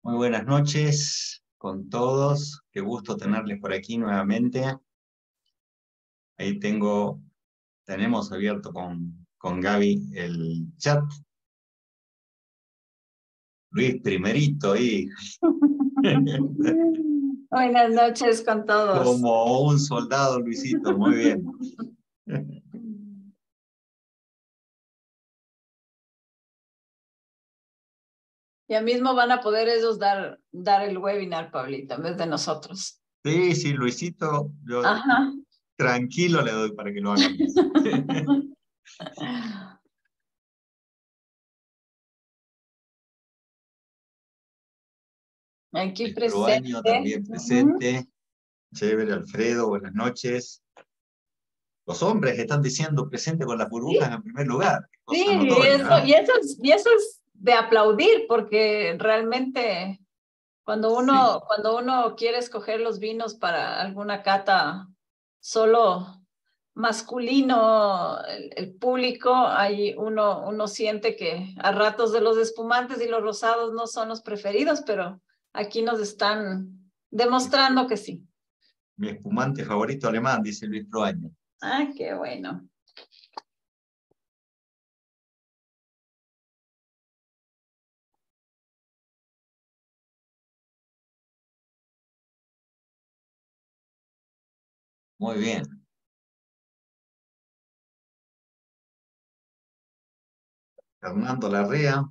Muy buenas noches con todos. Qué gusto tenerles por aquí nuevamente. Ahí tenemos abierto con Gaby el chat. Luis primerito ahí. Buenas noches con todos. Como un soldado, Luisito, muy bien. Ya mismo van a poder ellos dar el webinar, Pablito, en vez de nosotros. Sí, Luisito, yo Ajá. tranquilo le doy para que lo hagan. Aquí El presente. Proaño también presente. Chévere, Alfredo, buenas noches. Los hombres están diciendo presente con las burbujas en primer lugar. Sí, Cosa notoria, ¿eh? y eso es de aplaudir, porque realmente cuando Sí. uno quiere escoger los vinos para alguna cata solo masculino, el público, ahí uno siente que a ratos de los espumantes y los rosados no son los preferidos, pero aquí nos están demostrando que sí. Mi espumante favorito alemán, dice Luis Proaño. Ah, qué bueno. Muy bien. Fernando Larrea.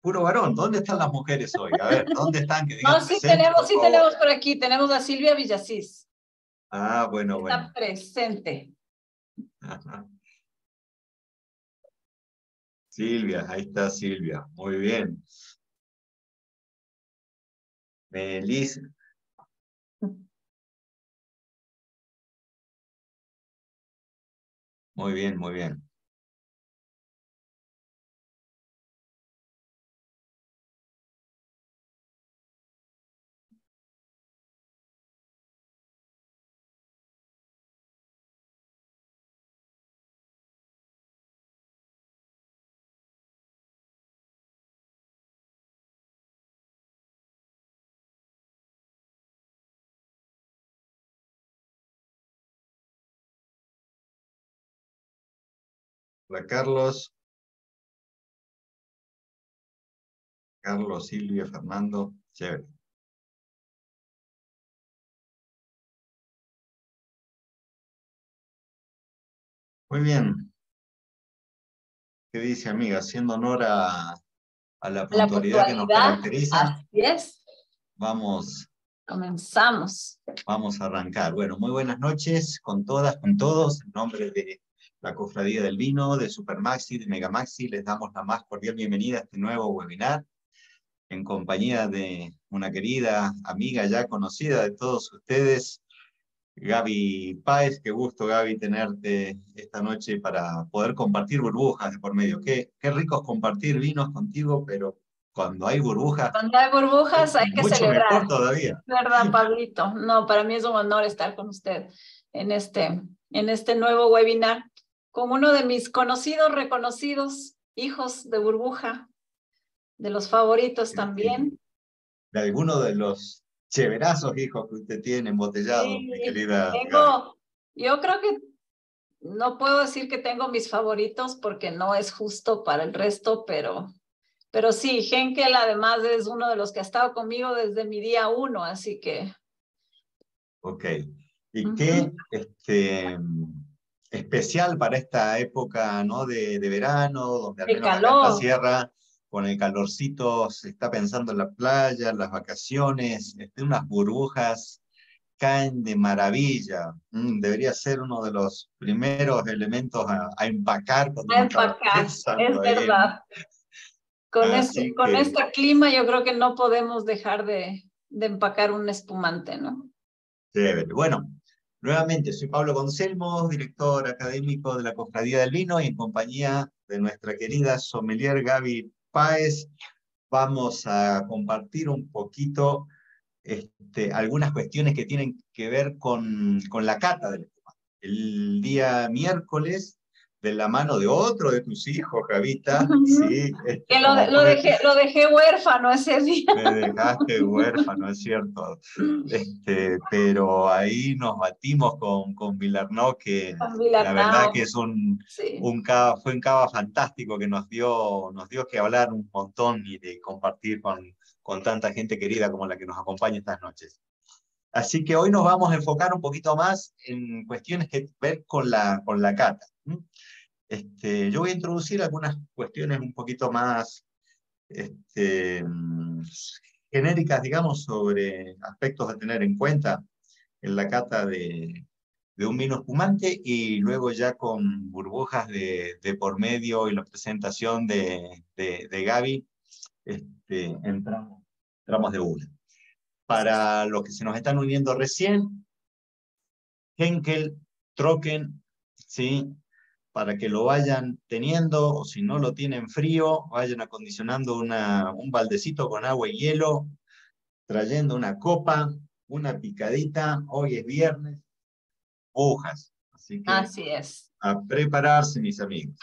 Puro varón. ¿Dónde están las mujeres hoy? A ver, ¿dónde están? Que digan No, presente, por sí favor. tenemos por aquí, tenemos a Silvia Villasís. Ah, bueno. Está presente. Ajá. Silvia, ahí está Silvia. Muy bien. Melissa. Muy bien, muy bien. Hola, Carlos. Carlos, Silvia, Fernando. Chévere. Muy bien. ¿Qué dice, amiga? Haciendo honor a la La puntualidad que nos puntualidad, caracteriza, así es. vamos Comenzamos. Vamos a arrancar. Bueno, muy buenas noches con todas, con todos. En nombre de la Cofradía del Vino, de Supermaxi, de Megamaxi, les damos la más cordial bienvenida a este nuevo webinar en compañía de una querida amiga ya conocida de todos ustedes, Gaby Páez. Qué gusto, Gaby, tenerte esta noche para poder compartir burbujas de por medio. Qué rico es compartir vinos contigo, pero cuando hay burbujas, Cuando hay burbujas hay que mucho mejor celebrar. todavía. ¿Verdad, Pablito? No, para mí es un honor estar con usted en este nuevo webinar con uno de mis conocidos, reconocidos hijos de burbuja, de los favoritos también. De alguno de los cheverazos hijos que usted tiene embotellados, mi Sí, querida Gaby. yo creo que no puedo decir que tengo mis favoritos porque no es justo para el resto, pero sí, Henkel además es uno de los que ha estado conmigo desde mi día uno, así que... Ok. ¿Y qué especial para esta época, ¿no? de verano, donde al De menos acá en la calor. sierra, con el calorcito, se está pensando en la playa, en las vacaciones, unas burbujas caen de maravilla. Debería ser uno de los primeros elementos a empacar cuando A uno está empacar, es pensando ahí en... verdad. Así Con que este clima yo creo que no podemos dejar de empacar un espumante, ¿no? chévere. Bueno, nuevamente soy Pablo Conselmo, director académico de la Cofradía del Vino, y en compañía de nuestra querida sommelier Gaby Páez vamos a compartir un poquito algunas cuestiones que tienen que ver con la cata del espumante. El día miércoles de la mano de otro de tus hijos, Javita, sí, Que como fue, lo dejé huérfano ese día. me dejaste huérfano, es cierto. Pero ahí nos batimos con Villarnó, que Con la verdad Vilarnau, que es sí. fue un cava fantástico que nos dio que hablar un montón y de compartir con tanta gente querida como la que nos acompaña estas noches. Así que hoy nos vamos a enfocar un poquito más en cuestiones que ver con la cata. Yo voy a introducir algunas cuestiones un poquito más este, genéricas, digamos, sobre aspectos a tener en cuenta en la cata de un vino espumante, y luego ya con burbujas de por medio y la presentación de Gaby, entramos de una. Para los que se nos están uniendo recién, Henkel, Trocken, ¿sí? Para que lo vayan teniendo, o si no lo tienen frío, vayan acondicionando un baldecito con agua y hielo, trayendo una copa, una picadita, hoy es viernes, hojas. Así que Así es. a prepararse, mis amigos.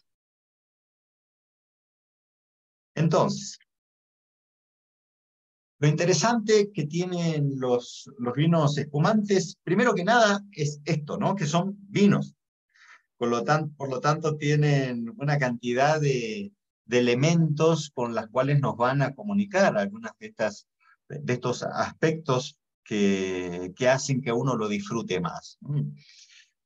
Entonces, lo interesante que tienen los vinos espumantes, primero que nada, es esto, ¿no? Que son vinos. Por lo tanto, tienen una cantidad de elementos con las cuales nos van a comunicar algunas de estos aspectos que hacen que uno lo disfrute más.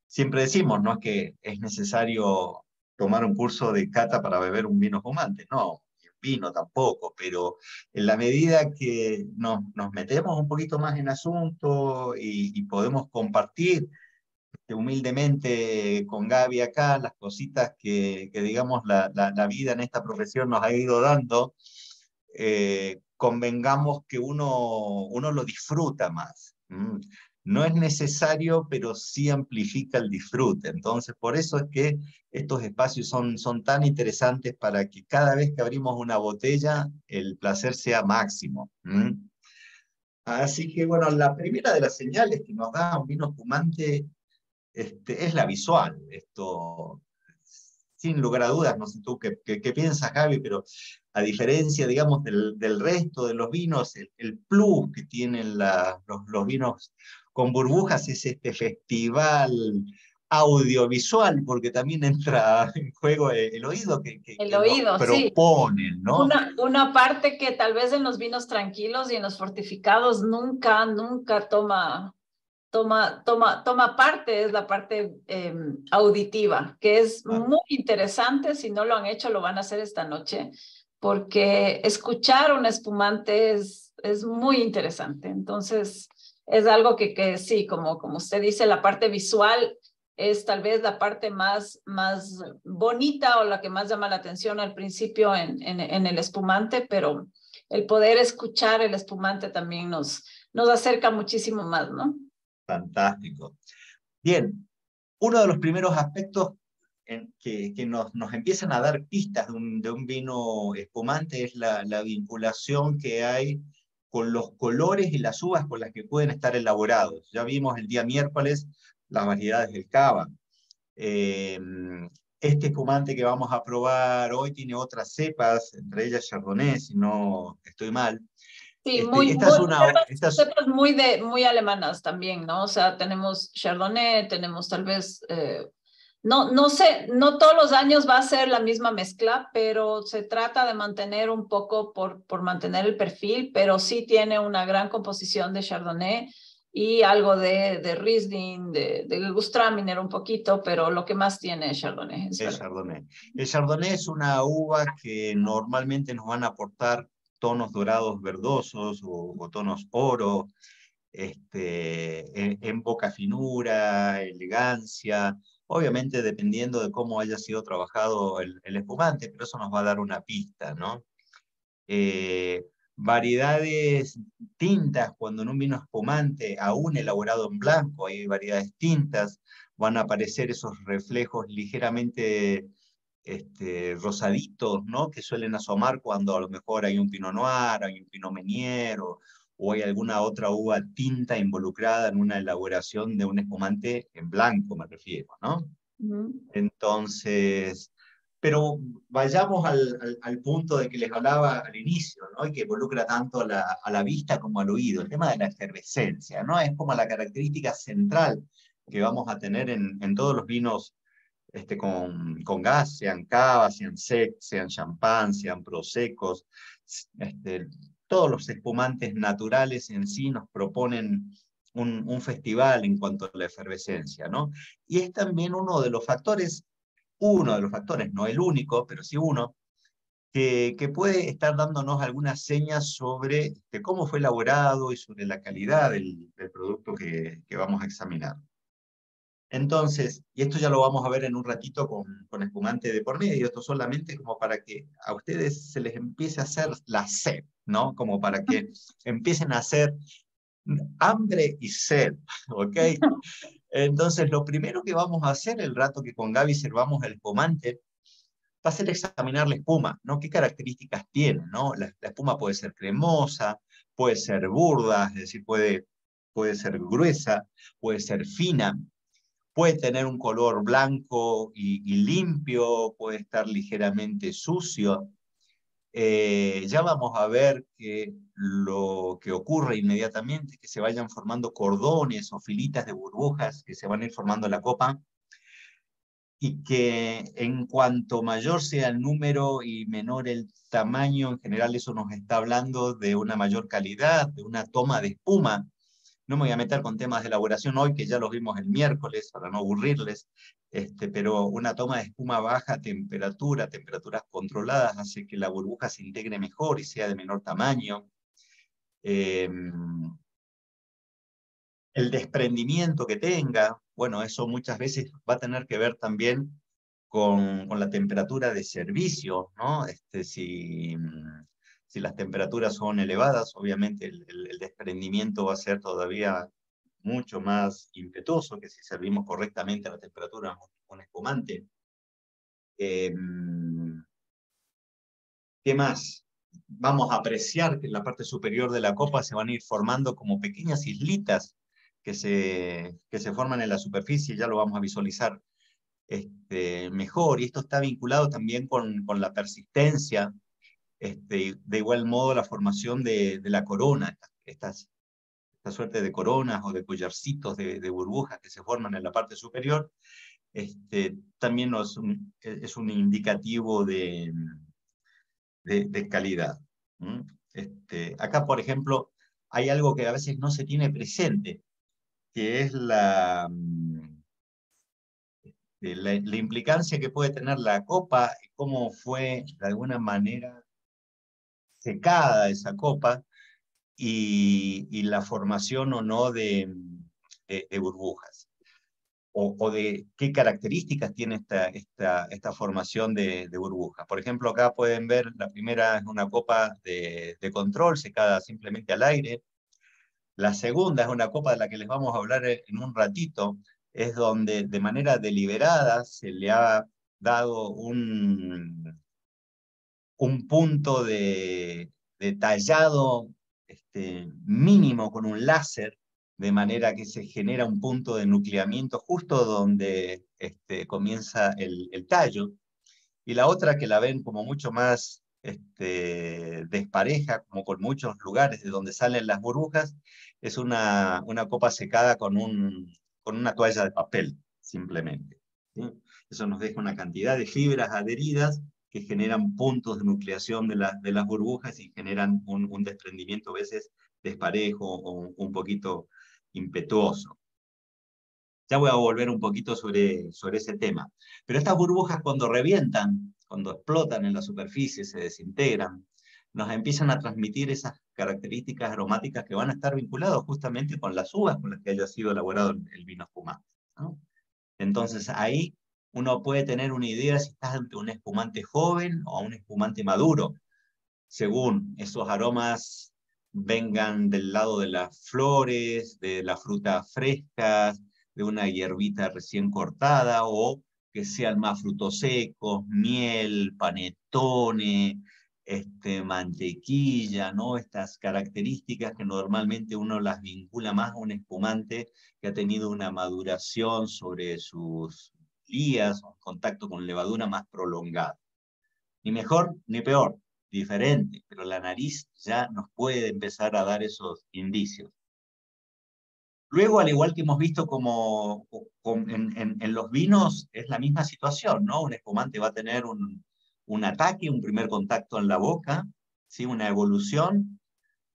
Siempre decimos, no es que es necesario tomar un curso de cata para beber un vino espumante, no, ni un vino tampoco, pero en la medida que nos metemos un poquito más en asunto y podemos compartir humildemente con Gaby acá las cositas que digamos, la vida en esta profesión nos ha ido dando, convengamos que uno lo disfruta más. No es necesario, pero sí amplifica el disfrute. Entonces, por eso es que estos espacios son tan interesantes, para que cada vez que abrimos una botella, el placer sea máximo. Así que, bueno, la primera de las señales que nos da un vino espumante es la visual. Esto, sin lugar a dudas, no sé tú qué piensas, Javi, pero a diferencia, digamos, del resto de los vinos, el plus que tienen los vinos con burbujas es este festival audiovisual, porque también entra en juego el oído El que nos oído, sí. proponen, ¿no? Una parte que tal vez en los vinos tranquilos y en los fortificados nunca toma parte, es la parte auditiva, que es Ah, muy interesante. Si no lo han hecho, lo van a hacer esta noche, porque escuchar un espumante es muy interesante. Entonces, es algo que sí, como usted dice, la parte visual es tal vez la parte más bonita o la que más llama la atención al principio en el espumante, pero el poder escuchar el espumante también nos acerca muchísimo más, ¿no? fantástico. Bien, uno de los primeros aspectos que nos empiezan a dar pistas de un vino espumante es la vinculación que hay con los colores y las uvas con las que pueden estar elaborados. Ya vimos el día miércoles las variedades del cava. Eh, este espumante que vamos a probar hoy tiene otras cepas, entre ellas Chardonnay, si no estoy mal. Sí, Esta es una... cepas muy alemanas también, ¿no? O sea, tenemos Chardonnay, tenemos tal vez, no sé, no todos los años va a ser la misma mezcla, pero se trata de mantener un poco por mantener el perfil, pero sí tiene una gran composición de Chardonnay y algo de Riesling, de Gewürztraminer un poquito, pero lo que más tiene es Chardonnay, es El verdad. Chardonnay. El Chardonnay es una uva que normalmente nos van a aportar tonos dorados verdosos o tonos oro, en poca finura, elegancia, obviamente dependiendo de cómo haya sido trabajado el espumante, pero eso nos va a dar una pista, ¿no? Variedades tintas, cuando en un vino espumante, aún elaborado en blanco, hay variedades tintas, van a aparecer esos reflejos ligeramente rosaditos, ¿no? Que suelen asomar cuando a lo mejor hay un Pinot Noir, hay un Pinot Meunier, o hay alguna otra uva tinta involucrada en una elaboración de un espumante en blanco, me refiero, ¿no? Entonces, pero vayamos al punto de que les hablaba al inicio, ¿no? Y que involucra tanto a la vista como al oído, el tema de la efervescencia, ¿no? Es como la característica central que vamos a tener en todos los vinos con gas, sean cavas, sean sec, sean champán, sean prosecos. Todos los espumantes naturales en sí nos proponen un festival en cuanto a la efervescencia, ¿no? Y es también uno de los factores, no el único, pero sí uno, que puede estar dándonos algunas señas sobre cómo fue elaborado y sobre la calidad del producto que vamos a examinar. Entonces, y esto ya lo vamos a ver en un ratito con espumante de por medio, esto solamente como para que a ustedes se les empiece a hacer la sed, ¿no? Como para que empiecen a hacer hambre y sed, ¿ok? Entonces, lo primero que vamos a hacer el rato que con Gaby servamos el espumante va a ser examinar la espuma, ¿no? ¿Qué características tiene, ¿no? La espuma puede ser cremosa, puede ser burda, es decir, puede ser gruesa, puede ser fina, puede tener un color blanco y limpio, puede estar ligeramente sucio. Ya vamos a ver que lo que ocurre inmediatamente es que se vayan formando cordones o filitas de burbujas que se van a ir formando en la copa, y que en cuanto mayor sea el número y menor el tamaño, en general eso nos está hablando de una mayor calidad, de una toma de espuma. No me voy a meter con temas de elaboración hoy, que ya los vimos el miércoles, para no aburrirles, pero una toma de espuma a baja temperatura, temperaturas controladas, hace que la burbuja se integre mejor y sea de menor tamaño. El desprendimiento que tenga, bueno, eso muchas veces va a tener que ver también con la temperatura de servicio, ¿no? Si las temperaturas son elevadas, obviamente el desprendimiento va a ser todavía mucho más impetuoso que si servimos correctamente a la temperatura un espumante. ¿Qué más? Vamos a apreciar que en la parte superior de la copa se van a ir formando como pequeñas islitas que se forman en la superficie, ya lo vamos a visualizar mejor, y esto está vinculado también con la persistencia, de igual modo la formación de la corona, esta suerte de coronas o de collarcitos de burbujas que se forman en la parte superior, también es un indicativo de calidad. Acá, por ejemplo, hay algo que a veces no se tiene presente, que es la implicancia que puede tener la copa, cómo fue de alguna manera secada esa copa y la formación o no de burbujas. O de qué características tiene esta formación de burbujas. Por ejemplo, acá pueden ver, la primera es una copa de control secada simplemente al aire. La segunda es una copa de la que les vamos a hablar en un ratito, es donde de manera deliberada se le ha dado un punto de tallado mínimo con un láser, de manera que se genera un punto de nucleamiento justo donde comienza el tallo, y la otra que la ven como mucho más despareja, como con muchos lugares de donde salen las burbujas, es una copa secada con una toalla de papel, simplemente, ¿sí? Eso nos deja una cantidad de fibras adheridas que generan puntos de nucleación de las burbujas y generan un desprendimiento a veces desparejo o un poquito impetuoso. Ya voy a volver un poquito sobre ese tema. Pero estas burbujas cuando revientan, cuando explotan en la superficie, se desintegran, nos empiezan a transmitir esas características aromáticas que van a estar vinculadas justamente con las uvas con las que haya sido elaborado el vino espumante, ¿no? Entonces ahí uno puede tener una idea si estás ante un espumante joven o un espumante maduro, según esos aromas vengan del lado de las flores, de las frutas frescas, de una hierbita recién cortada, o que sean más frutos secos, miel, panetone, mantequilla, ¿no? Estas características que normalmente uno las vincula más a un espumante que ha tenido una maduración sobre sus días, un contacto con levadura más prolongado. Ni mejor ni peor, diferente, pero la nariz ya nos puede empezar a dar esos indicios. Luego, al igual que hemos visto como en los vinos, es la misma situación, ¿no? Un espumante va a tener un ataque, un primer contacto en la boca, ¿sí? Una evolución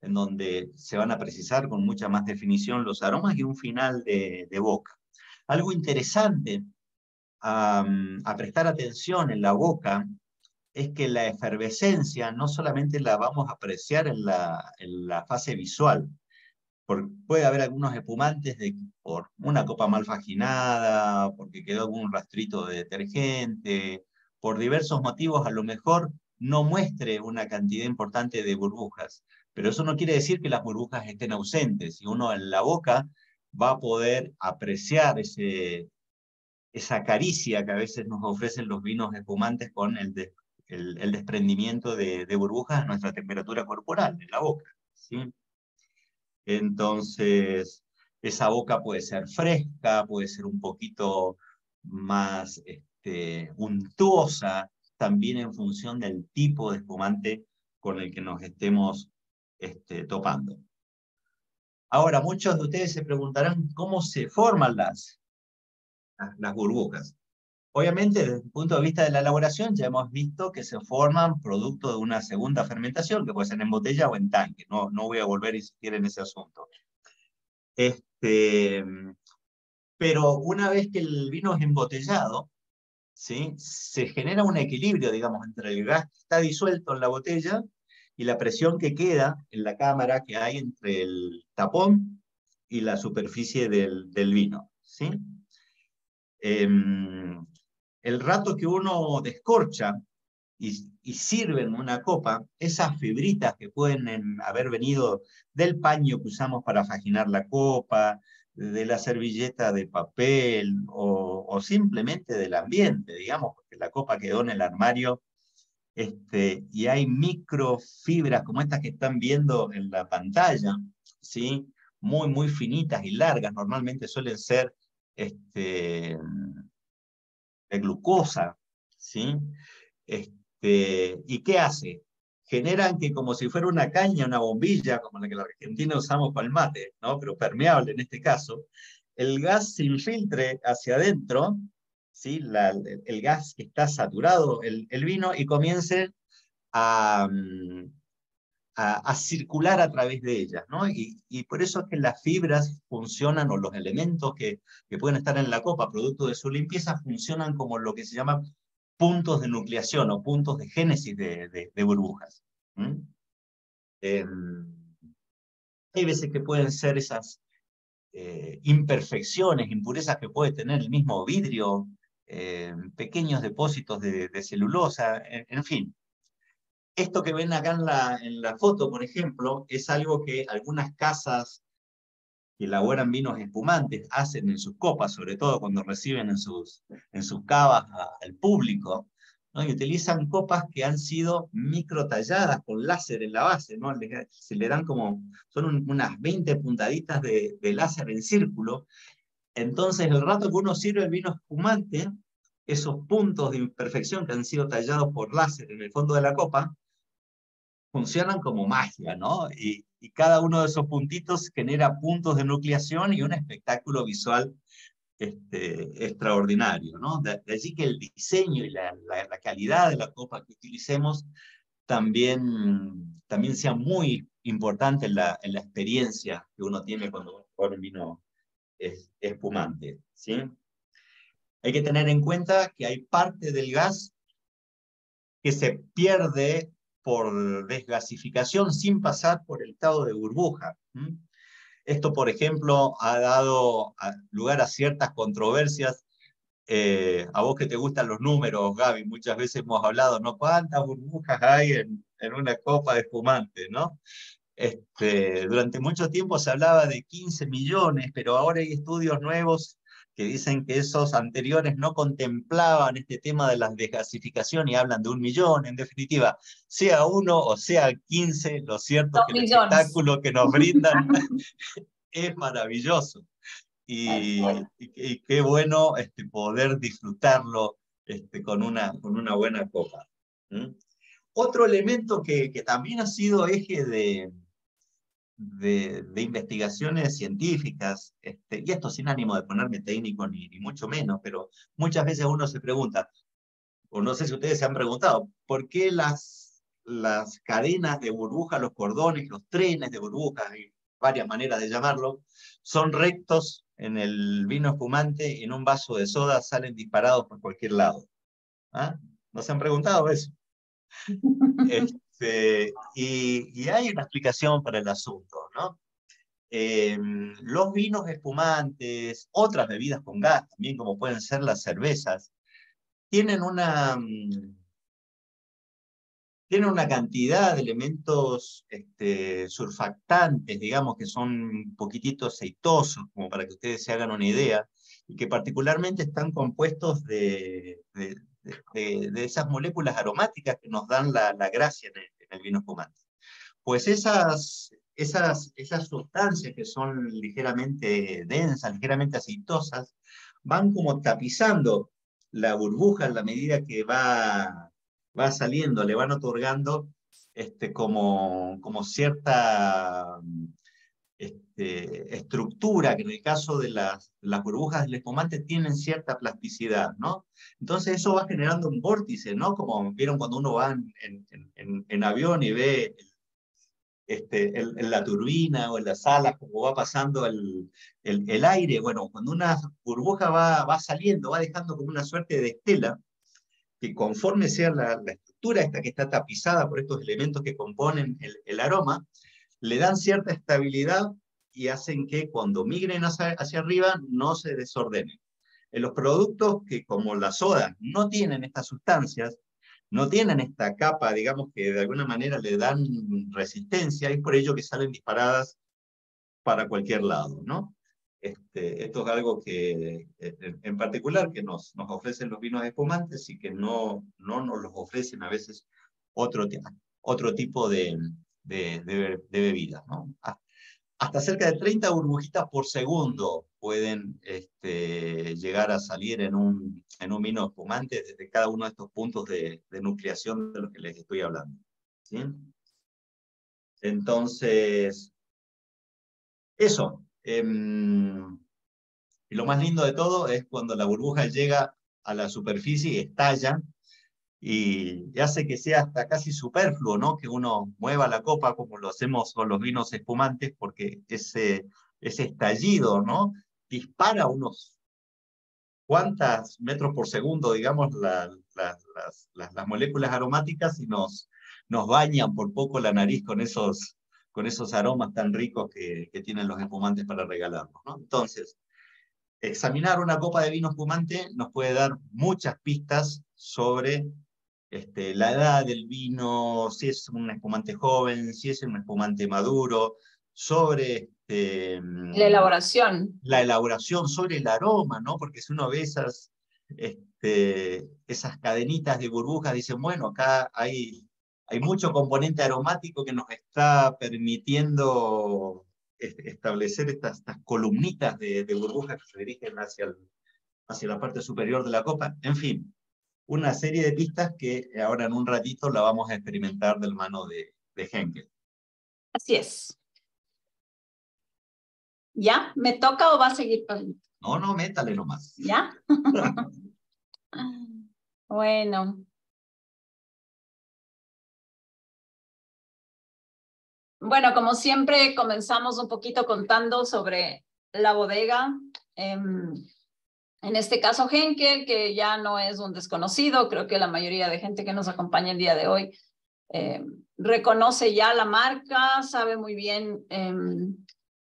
en donde se van a precisar con mucha más definición los aromas y un final de boca. Algo interesante a prestar atención en la boca es que la efervescencia no solamente la vamos a apreciar en la fase visual, porque puede haber algunos espumantes por una copa mal faginada, porque quedó algún rastrito de detergente, por diversos motivos a lo mejor no muestre una cantidad importante de burbujas, pero eso no quiere decir que las burbujas estén ausentes, y uno en la boca va a poder apreciar esa caricia que a veces nos ofrecen los vinos espumantes con el desprendimiento de burbujas a nuestra temperatura corporal, en la boca, ¿sí? Entonces, esa boca puede ser fresca, puede ser un poquito más untuosa, también en función del tipo de espumante con el que nos estemos topando. Ahora, muchos de ustedes se preguntarán cómo se forman las burbujas. Obviamente, desde el punto de vista de la elaboración, ya hemos visto que se forman producto de una segunda fermentación, que puede ser en botella o en tanque. No voy a volver a insistir en ese asunto. Pero una vez que el vino es embotellado, ¿sí? Se genera un equilibrio, digamos, entre el gas que está disuelto en la botella y la presión que queda en la cámara que hay entre el tapón y la superficie del vino, ¿sí? El rato que uno descorcha y sirve en una copa, esas fibritas que pueden haber venido del paño que usamos para faginar la copa, de la servilleta de papel o simplemente del ambiente, digamos, porque la copa quedó en el armario, y hay microfibras como estas que están viendo en la pantalla, ¿sí? Muy, muy finitas y largas, normalmente suelen ser de glucosa, ¿sí? ¿Y qué hace? Generan que como si fuera una caña, una bombilla, como la que la Argentina usamos para el mate, ¿no? Pero permeable en este caso, el gas se infiltre hacia adentro, ¿sí? El gas que está saturado, el vino, y comience a, a circular a través de ellas, ¿no? Y por eso es que las fibras funcionan, o los elementos que pueden estar en la copa, producto de su limpieza, funcionan como lo que se llama puntos de nucleación o puntos de génesis de burbujas. Hay veces que pueden ser esas imperfecciones, impurezas que puede tener el mismo vidrio, pequeños depósitos de celulosa, en fin. Esto que ven acá en la foto, por ejemplo, es algo que algunas casas que elaboran vinos espumantes hacen en sus copas, sobre todo cuando reciben en sus cavas al público, ¿no? Y utilizan copas que han sido microtalladas con láser en la base, ¿no? Se le dan como, son unas 20 puntaditas de láser en círculo. Entonces, el rato que uno sirve el vino espumante, esos puntos de imperfección que han sido tallados por láser en el fondo de la copa, funcionan como magia, ¿no? Y cada uno de esos puntitos genera puntos de nucleación y un espectáculo visual extraordinario, ¿no? De allí que el diseño y la calidad de la copa que utilicemos también sea muy importante en la experiencia que uno tiene cuando va a probar un vino espumante, ¿sí? Hay que tener en cuenta que hay parte del gas que se pierde por desgasificación sin pasar por el estado de burbuja. Esto, por ejemplo, ha dado lugar a ciertas controversias. A vos que te gustan los números, Gaby, muchas veces hemos hablado, ¿no? ¿Cuántas burbujas hay en una copa de espumante, ¿no? Durante mucho tiempo se hablaba de 15 millones, pero ahora hay estudios nuevos que dicen que esos anteriores no contemplaban este tema de la desgasificación y hablan de 1 millón. En definitiva, sea 1 o sea 15, lo cierto es que el Millones. espectáculo que nos brindan es maravilloso. y qué bueno poder disfrutarlo con una buena copa. ¿Mm? Otro elemento que también ha sido eje de investigaciones científicas, y esto sin ánimo de ponerme técnico ni mucho menos, pero muchas veces uno se pregunta, o no sé si ustedes se han preguntado, ¿por qué las cadenas de burbujas, los cordones, los trenes de burbujas, hay varias maneras de llamarlo, son rectos en el vino espumante y en un vaso de soda salen disparados por cualquier lado? ¿Ah? ¿No se han preguntado eso? Y hay una explicación para el asunto, ¿no? Los vinos espumantes, otras bebidas con gas, también como pueden ser las cervezas, tienen tienen una cantidad de elementos surfactantes, digamos, que son un poquitito aceitosos, como para que ustedes se hagan una idea, y que particularmente están compuestos de esas moléculas aromáticas que nos dan la gracia en el vino espumante. Pues esas sustancias que son ligeramente densas, ligeramente aceitosas, van como tapizando la burbuja en la medida que va saliendo, le van otorgando como cierta estructura, que en el caso de las burbujas del espumante tienen cierta plasticidad, ¿no? Entonces eso va generando un vórtice, ¿no? Como vieron cuando uno va en avión y ve en la turbina o en las alas, como va pasando el aire. Bueno, cuando una burbuja va saliendo, va dejando como una suerte de estela, que conforme sea la estructura esta que está tapizada por estos elementos que componen el aroma, le dan cierta estabilidad y hacen que cuando migren hacia arriba no se desordenen. En los productos que, como la soda, no tienen estas sustancias, no tienen esta capa, digamos, que de alguna manera le dan resistencia, y es por ello que salen disparadas para cualquier lado, ¿no? Esto es algo que, en particular, que nos ofrecen los vinos espumantes y que no nos los ofrecen a veces otro, otro tipo de bebidas, ¿no? Hasta cerca de 30 burbujitas por segundo pueden llegar a salir en un vino espumante desde cada uno de estos puntos de nucleación de los que les estoy hablando. ¿Sí? Entonces, eso. Y lo más lindo de todo es cuando la burbuja llega a la superficie y estalla, y hace que sea hasta casi superfluo, ¿no? Que uno mueva la copa como lo hacemos con los vinos espumantes, porque ese estallido, ¿no? Dispara unos cuantos metros por segundo, digamos, las moléculas aromáticas, y nos bañan por poco la nariz con esos aromas tan ricos que tienen los espumantes para regalarnos, ¿no? Entonces, examinar una copa de vino espumante nos puede dar muchas pistas sobre la edad del vino, si es un espumante joven, si es un espumante maduro, sobre La elaboración. la elaboración, sobre el aroma, ¿no? Porque si uno ve esas cadenitas de burbujas, dicen, bueno, acá hay mucho componente aromático que nos está permitiendo establecer estas columnitas de burbujas que se dirigen hacia la parte superior de la copa. En fin, una serie de pistas que ahora en un ratito la vamos a experimentar de la mano de Henkel. Así es. ¿Ya? ¿Me toca o va a seguir? No, métale nomás. ¿Ya? Bueno. Bueno, como siempre, comenzamos un poquito contando sobre la bodega. En este caso, Henkel, que ya no es un desconocido, creo que la mayoría de gente que nos acompaña el día de hoy reconoce ya la marca, sabe muy bien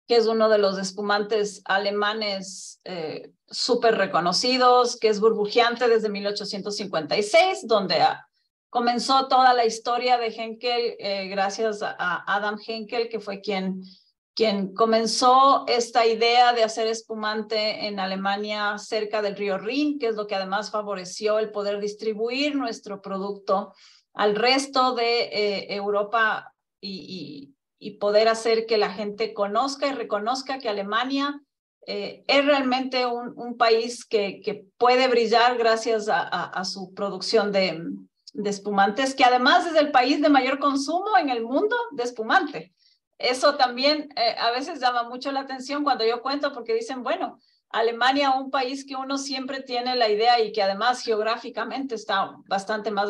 que es uno de los espumantes alemanes súper reconocidos, que es burbujeante desde 1856, donde comenzó toda la historia de Henkel gracias a Adam Henkel, que fue quien comenzó esta idea de hacer espumante en Alemania cerca del río Rin, que es lo que además favoreció el poder distribuir nuestro producto al resto de Europa y poder hacer que la gente conozca y reconozca que Alemania es realmente un país que puede brillar gracias a su producción de espumantes, que además es el país de mayor consumo en el mundo de espumante. Eso también a veces llama mucho la atención cuando yo cuento, porque dicen, bueno, Alemania, un país que uno siempre tiene la idea y que además geográficamente está bastante más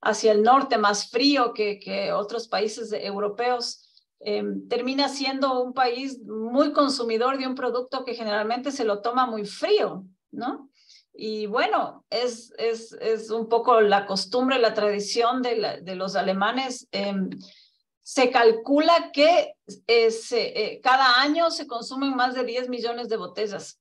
hacia el norte, más frío que otros países europeos, termina siendo un país muy consumidor de un producto que generalmente se lo toma muy frío, ¿no? Y bueno, es un poco la costumbre, la tradición de los alemanes. Se calcula que cada año se consumen más de 10 millones de botellas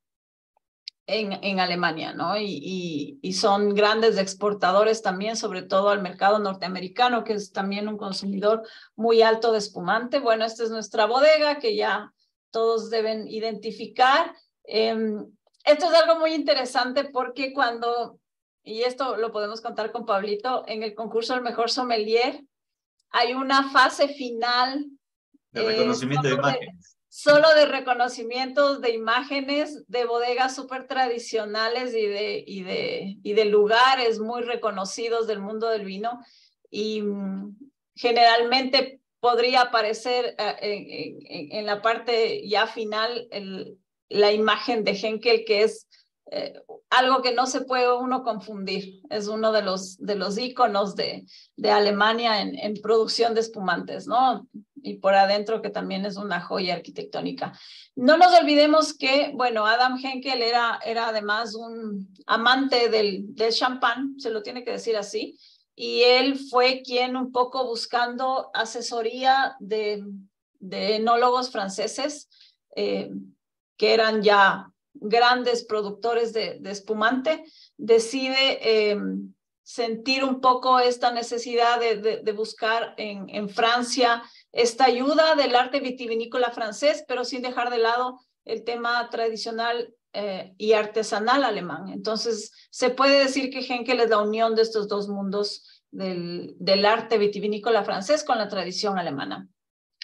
en Alemania, ¿no? Y son grandes exportadores también, sobre todo al mercado norteamericano, que es también un consumidor muy alto de espumante. Bueno, esta es nuestra bodega que ya todos deben identificar. Esto es algo muy interesante porque y esto lo podemos contar con Pablito, en el concurso del mejor sommelier, hay una fase final De reconocimiento de imágenes. solo de reconocimientos de imágenes de bodegas súper tradicionales y de lugares muy reconocidos del mundo del vino. Y generalmente podría aparecer en la parte ya final la imagen de Henkel, que es algo que no se puede uno confundir. Es uno de los íconos de Alemania en producción de espumantes, ¿no? Y por adentro, que también es una joya arquitectónica. No nos olvidemos que, bueno, Adam Henkel era además un amante del champán, se lo tiene que decir así, y él fue quien, un poco buscando asesoría de enólogos franceses, que eran ya grandes productores de espumante, decide sentir un poco esta necesidad de buscar en Francia esta ayuda del arte vitivinícola francés, pero sin dejar de lado el tema tradicional y artesanal alemán. Entonces, se puede decir que Henkel es la unión de estos dos mundos del arte vitivinícola francés con la tradición alemana.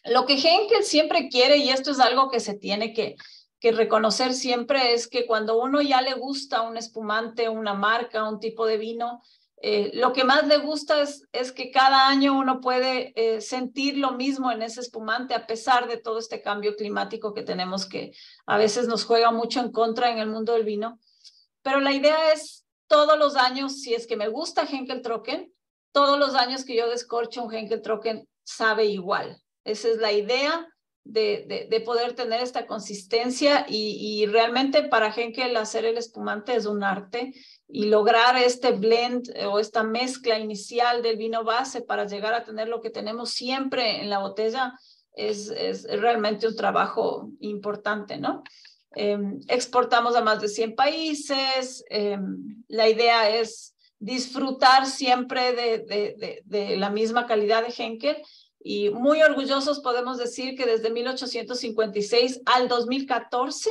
Lo que Henkel siempre quiere, y esto es algo que se tiene que reconocer siempre, es que cuando uno ya le gusta un espumante, una marca, un tipo de vino, lo que más le gusta es que cada año uno puede sentir lo mismo en ese espumante, a pesar de todo este cambio climático que tenemos, que a veces nos juega mucho en contra en el mundo del vino. Pero la idea es todos los años, si es que me gusta Henkel Trocken, todos los años que yo descorcho un Henkel Trocken sabe igual. Esa es la idea de poder tener esta consistencia, y realmente para Henkel hacer el espumante es un arte, y lograr este blend o esta mezcla inicial del vino base para llegar a tener lo que tenemos siempre en la botella es realmente un trabajo importante, ¿no? Exportamos a más de 100 países. La idea es disfrutar siempre de la misma calidad de Henkel, y muy orgullosos podemos decir que desde 1856 al 2014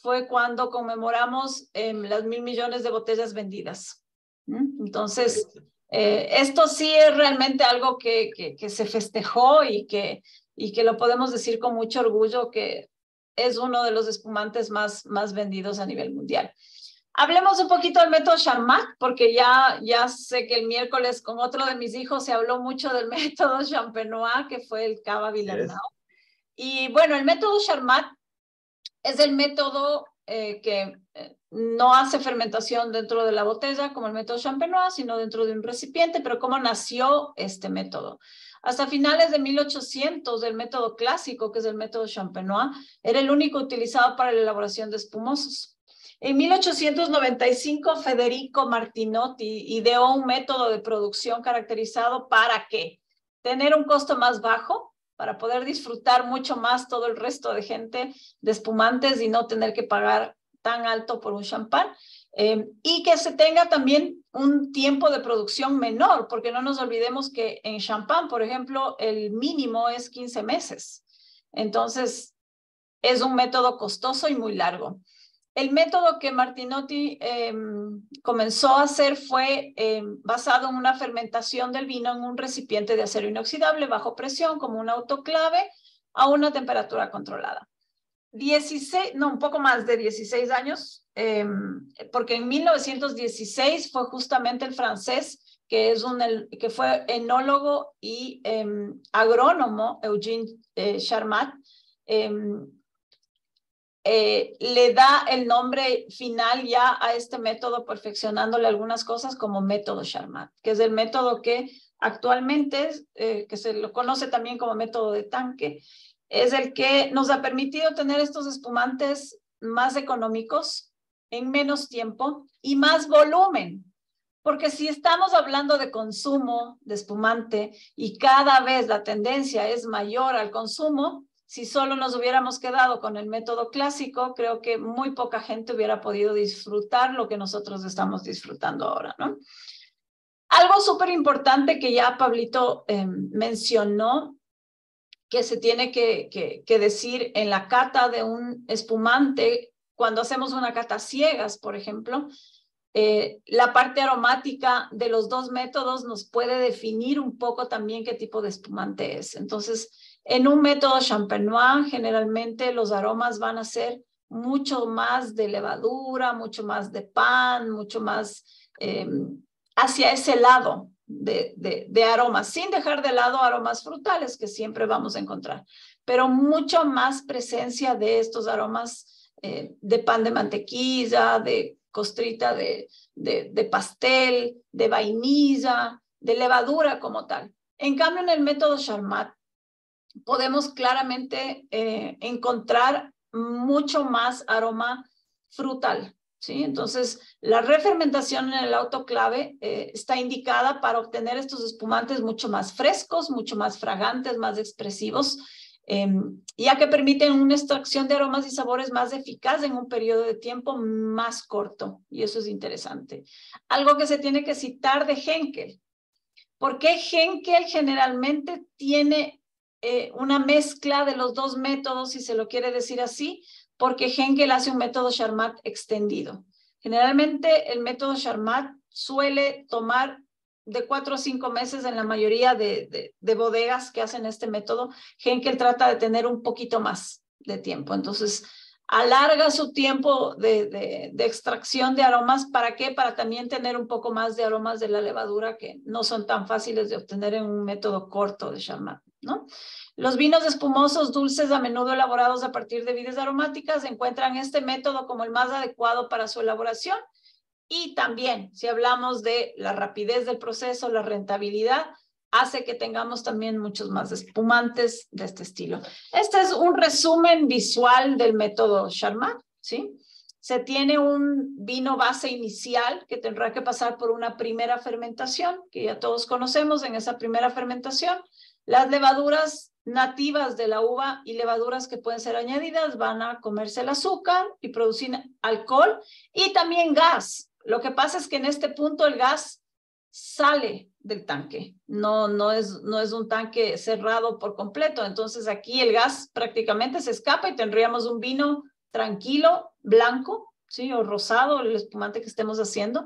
fue cuando conmemoramos las 1.000 millones de botellas vendidas. Entonces, esto sí es realmente algo que se festejó, y que lo podemos decir con mucho orgullo, que es uno de los espumantes más vendidos a nivel mundial. Hablemos un poquito del método Charmat, porque ya sé que el miércoles con otro de mis hijos se habló mucho del método Champenois, que fue el Cava Villarnau. Y bueno, el método Charmat es el método que no hace fermentación dentro de la botella como el método Champenois, sino dentro de un recipiente. Pero ¿cómo nació este método? Hasta finales de 1800, el método clásico, que es el método Champenois, era el único utilizado para la elaboración de espumosos. En 1895, Federico Martinotti ideó un método de producción caracterizado para ¿qué? Tener un costo más bajo, para poder disfrutar mucho más todo el resto de gente de espumantes y no tener que pagar tan alto por un champán, y que se tenga también un tiempo de producción menor, porque no nos olvidemos que en champán, por ejemplo, el mínimo es 15 meses. Entonces, es un método costoso y muy largo. El método que Martinotti comenzó a hacer fue basado en una fermentación del vino en un recipiente de acero inoxidable bajo presión, como un autoclave, a una temperatura controlada. 16, no, un poco más de 16 años, porque en 1916 fue justamente el francés, que fue enólogo y agrónomo, Eugène Charmat, le da el nombre final ya a este método, perfeccionándole algunas cosas como método Charmat, que es el método que actualmente, que se lo conoce también como método de tanque, es el que nos ha permitido tener estos espumantes más económicos, en menos tiempo y más volumen. Porque si estamos hablando de consumo de espumante y cada vez la tendencia es mayor al consumo, si solo nos hubiéramos quedado con el método clásico, creo que muy poca gente hubiera podido disfrutar lo que nosotros estamos disfrutando ahora, ¿no? Algo súper importante que ya Pablito mencionó, que se tiene que decir en la cata de un espumante, cuando hacemos una cata ciegas, por ejemplo, la parte aromática de los dos métodos nos puede definir un poco también qué tipo de espumante es. Entonces, en un método champenois, generalmente los aromas van a ser mucho más de levadura, mucho más de pan, mucho más hacia ese lado de aromas, sin dejar de lado aromas frutales que siempre vamos a encontrar, pero mucho más presencia de estos aromas de pan de mantequilla, de costrita de pastel, de vainilla, de levadura como tal. En cambio, en el método Charmat podemos claramente encontrar mucho más aroma frutal, ¿sí? Entonces, la refermentación en el autoclave está indicada para obtener estos espumantes mucho más frescos, mucho más fragantes, más expresivos, ya que permiten una extracción de aromas y sabores más eficaz en un periodo de tiempo más corto, y eso es interesante. Algo que se tiene que citar de Henkel. ¿Por qué Henkel generalmente tiene una mezcla de los dos métodos, si se lo quiere decir así? Porque Henkel hace un método Charmat extendido. Generalmente el método Charmat suele tomar de 4 a 5 meses en la mayoría de bodegas que hacen este método. Henkel trata de tener un poquito más de tiempo. Entonces, alarga su tiempo de extracción de aromas. ¿Para qué? Para también tener un poco más de aromas de la levadura que no son tan fáciles de obtener en un método corto de Charmat, ¿no? Los vinos espumosos dulces, a menudo elaborados a partir de vides aromáticas, encuentran este método como el más adecuado para su elaboración. Y también, si hablamos de la rapidez del proceso, la rentabilidad, hace que tengamos también muchos más espumantes de este estilo. Este es un resumen visual del método Charmat, ¿sí? Se tiene un vino base inicial que tendrá que pasar por una primera fermentación, que ya todos conocemos. En esa primera fermentación, las levaduras nativas de la uva y levaduras que pueden ser añadidas van a comerse el azúcar y producir alcohol y también gas. Lo que pasa es que en este punto el gas sale del tanque, no es un tanque cerrado por completo. Entonces aquí el gas prácticamente se escapa y tendríamos un vino tranquilo, blanco, ¿sí? O rosado, el espumante que estemos haciendo.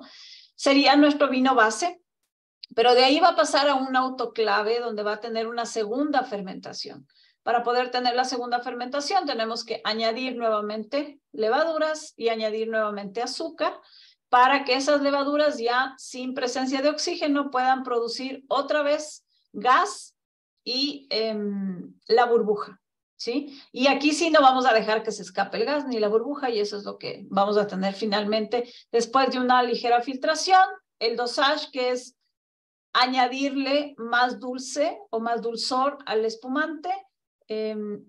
Sería nuestro vino base, pero de ahí va a pasar a un autoclave donde va a tener una segunda fermentación. Para poder tener la segunda fermentación tenemos que añadir nuevamente levaduras y añadir nuevamente azúcar, para que esas levaduras ya sin presencia de oxígeno puedan producir otra vez gas y la burbuja, ¿sí? Y aquí sí no vamos a dejar que se escape el gas ni la burbuja, y eso es lo que vamos a tener finalmente después de una ligera filtración. El dosage, que es añadirle más dulce o más dulzor al espumante,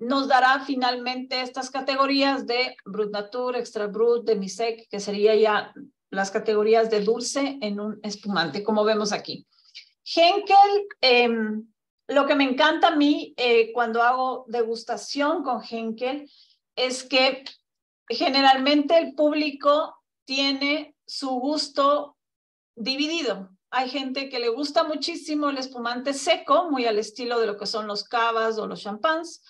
nos dará finalmente estas categorías de Brut Nature, Extra Brut, Demi-Sec, que sería ya las categorías de dulce en un espumante, como vemos aquí. Henkel, lo que me encanta a mí cuando hago degustación con Henkel es que generalmente el público tiene su gusto dividido. Hay gente que le gusta muchísimo el espumante seco, muy al estilo de lo que son los cavas o los champans,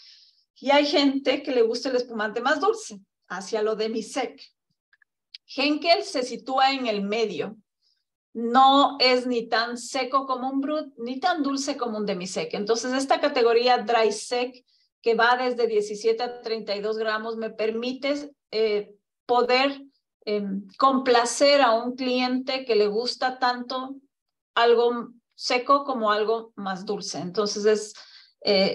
y hay gente que le gusta el espumante más dulce, hacia lo demi-sec. Henkel se sitúa en el medio. No es ni tan seco como un brut, ni tan dulce como un demi-sec. Entonces, esta categoría dry sec que va desde 17 a 32 gramos, me permite poder complacer a un cliente que le gusta tanto algo seco como algo más dulce. Entonces,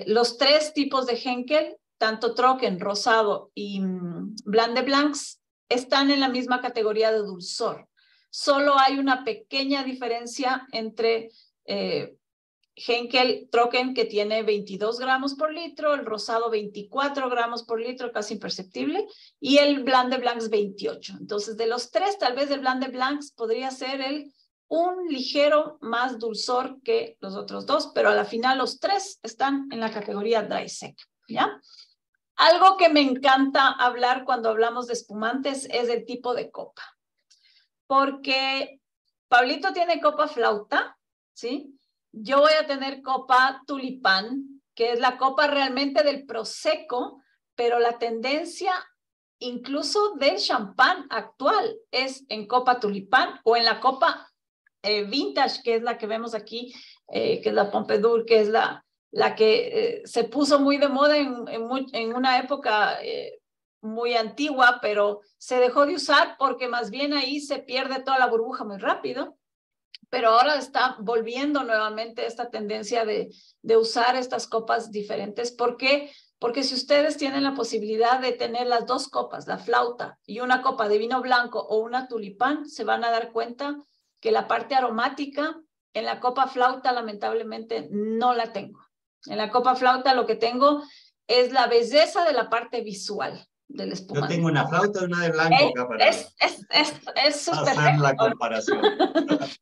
los tres tipos de Henkel, tanto Trocken, rosado y Blanc de Blancs, están en la misma categoría de dulzor. Solo hay una pequeña diferencia entre Henkel Trocken, que tiene 22 gramos por litro, el rosado 24 gramos por litro, casi imperceptible, y el Blanc de Blancs 28. Entonces, de los tres, tal vez el Blanc de Blancs podría ser un ligero más dulzor que los otros dos, pero a la final los tres están en la categoría dry sec, ¿ya? Algo que me encanta hablar cuando hablamos de espumantes es el tipo de copa, porque Pablito tiene copa flauta, ¿sí? Yo voy a tener copa tulipán, que es la copa realmente del prosecco, pero la tendencia incluso del champán actual es en copa tulipán o en la copa vintage, que es la que vemos aquí, que es la Pompadour, que es la que se puso muy de moda en una época muy antigua, pero se dejó de usar porque más bien ahí se pierde toda la burbuja muy rápido. Pero ahora está volviendo nuevamente esta tendencia de usar estas copas diferentes. ¿Por qué? Porque si ustedes tienen la posibilidad de tener las dos copas, la flauta y una copa de vino blanco o una tulipán, se van a dar cuenta que la parte aromática en la copa flauta lamentablemente no la tengo. En la copa flauta lo que tengo es la belleza de la parte visual del espumante. Yo tengo una flauta y una de blanco acá para hacer la comparación.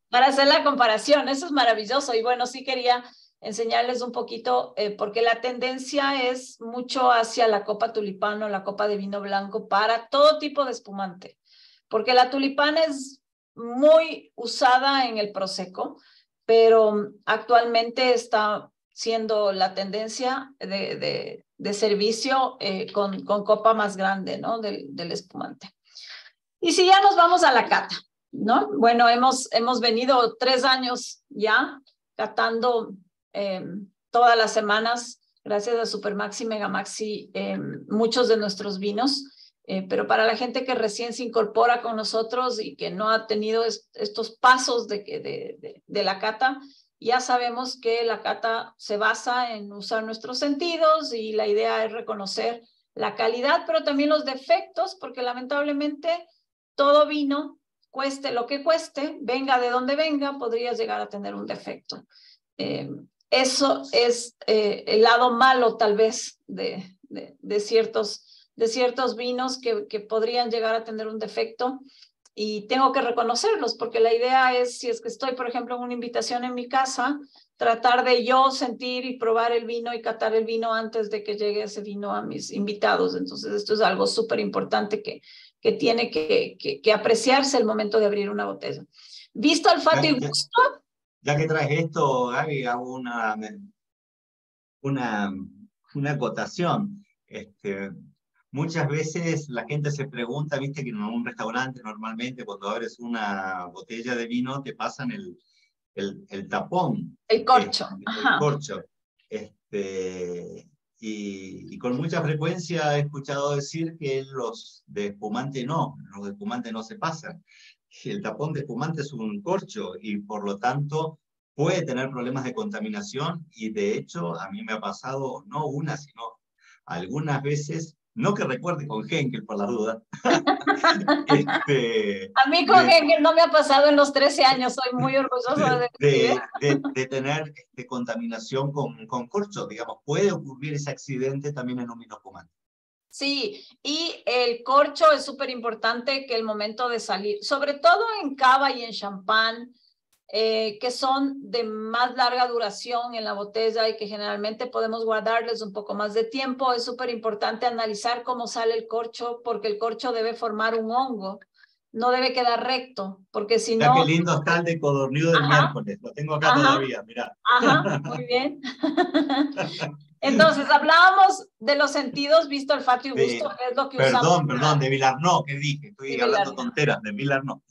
Para hacer la comparación, eso es maravilloso. Y bueno, sí quería enseñarles un poquito, porque la tendencia es mucho hacia la copa tulipán o la copa de vino blanco para todo tipo de espumante, porque la tulipán es muy usada en el prosecco, pero actualmente está siendo la tendencia de servicio con copa más grande, ¿no? del espumante. Y si ya nos vamos a la cata, ¿no? Bueno, hemos venido 3 años ya catando todas las semanas, gracias a Supermaxi, Megamaxi, muchos de nuestros vinos, pero para la gente que recién se incorpora con nosotros y que no ha tenido estos pasos de la cata, ya sabemos que la cata se basa en usar nuestros sentidos y la idea es reconocer la calidad, pero también los defectos, porque lamentablemente todo vino, cueste lo que cueste, venga de donde venga, podría llegar a tener un defecto. Eso es el lado malo, tal vez, de ciertos vinos que podrían llegar a tener un defecto. Y tengo que reconocerlos, porque la idea es, si es que estoy, por ejemplo, en una invitación en mi casa, tratar de yo sentir y probar el vino y catar el vino antes de que llegue ese vino a mis invitados. Entonces, esto es algo súper importante que tiene que apreciarse el momento de abrir una botella. Visto, olfato y gusto. Ya que traes esto, Gaby, hago una acotación. Muchas veces la gente se pregunta, viste que en un restaurante normalmente cuando abres una botella de vino te pasan el tapón. El corcho. El corcho. Y con mucha frecuencia he escuchado decir que los de espumante no se pasan. El tapón de espumante es un corcho y por lo tanto puede tener problemas de contaminación y de hecho a mí me ha pasado no una, sino algunas veces, no que recuerde con Henkel por la duda. A mí con Henkel no me ha pasado en los 13 años, soy muy orgullosa de tener contaminación con corcho, digamos, puede ocurrir ese accidente también en un vino espumante. Sí, y el corcho es súper importante que el momento de salir, sobre todo en cava y en champán, que son de más larga duración en la botella y que generalmente podemos guardarles un poco más de tiempo, es súper importante analizar cómo sale el corcho, porque el corcho debe formar un hongo, no debe quedar recto, porque si no... Qué lindo está el de codorniz del miércoles, lo tengo acá todavía, mirá. Ajá, muy bien. Entonces, hablábamos de los sentidos, visto, olfato y gusto, es lo que usamos. Perdón, de Villarnó, ¿qué dije? Estoy hablando tonteras, de Villarnó.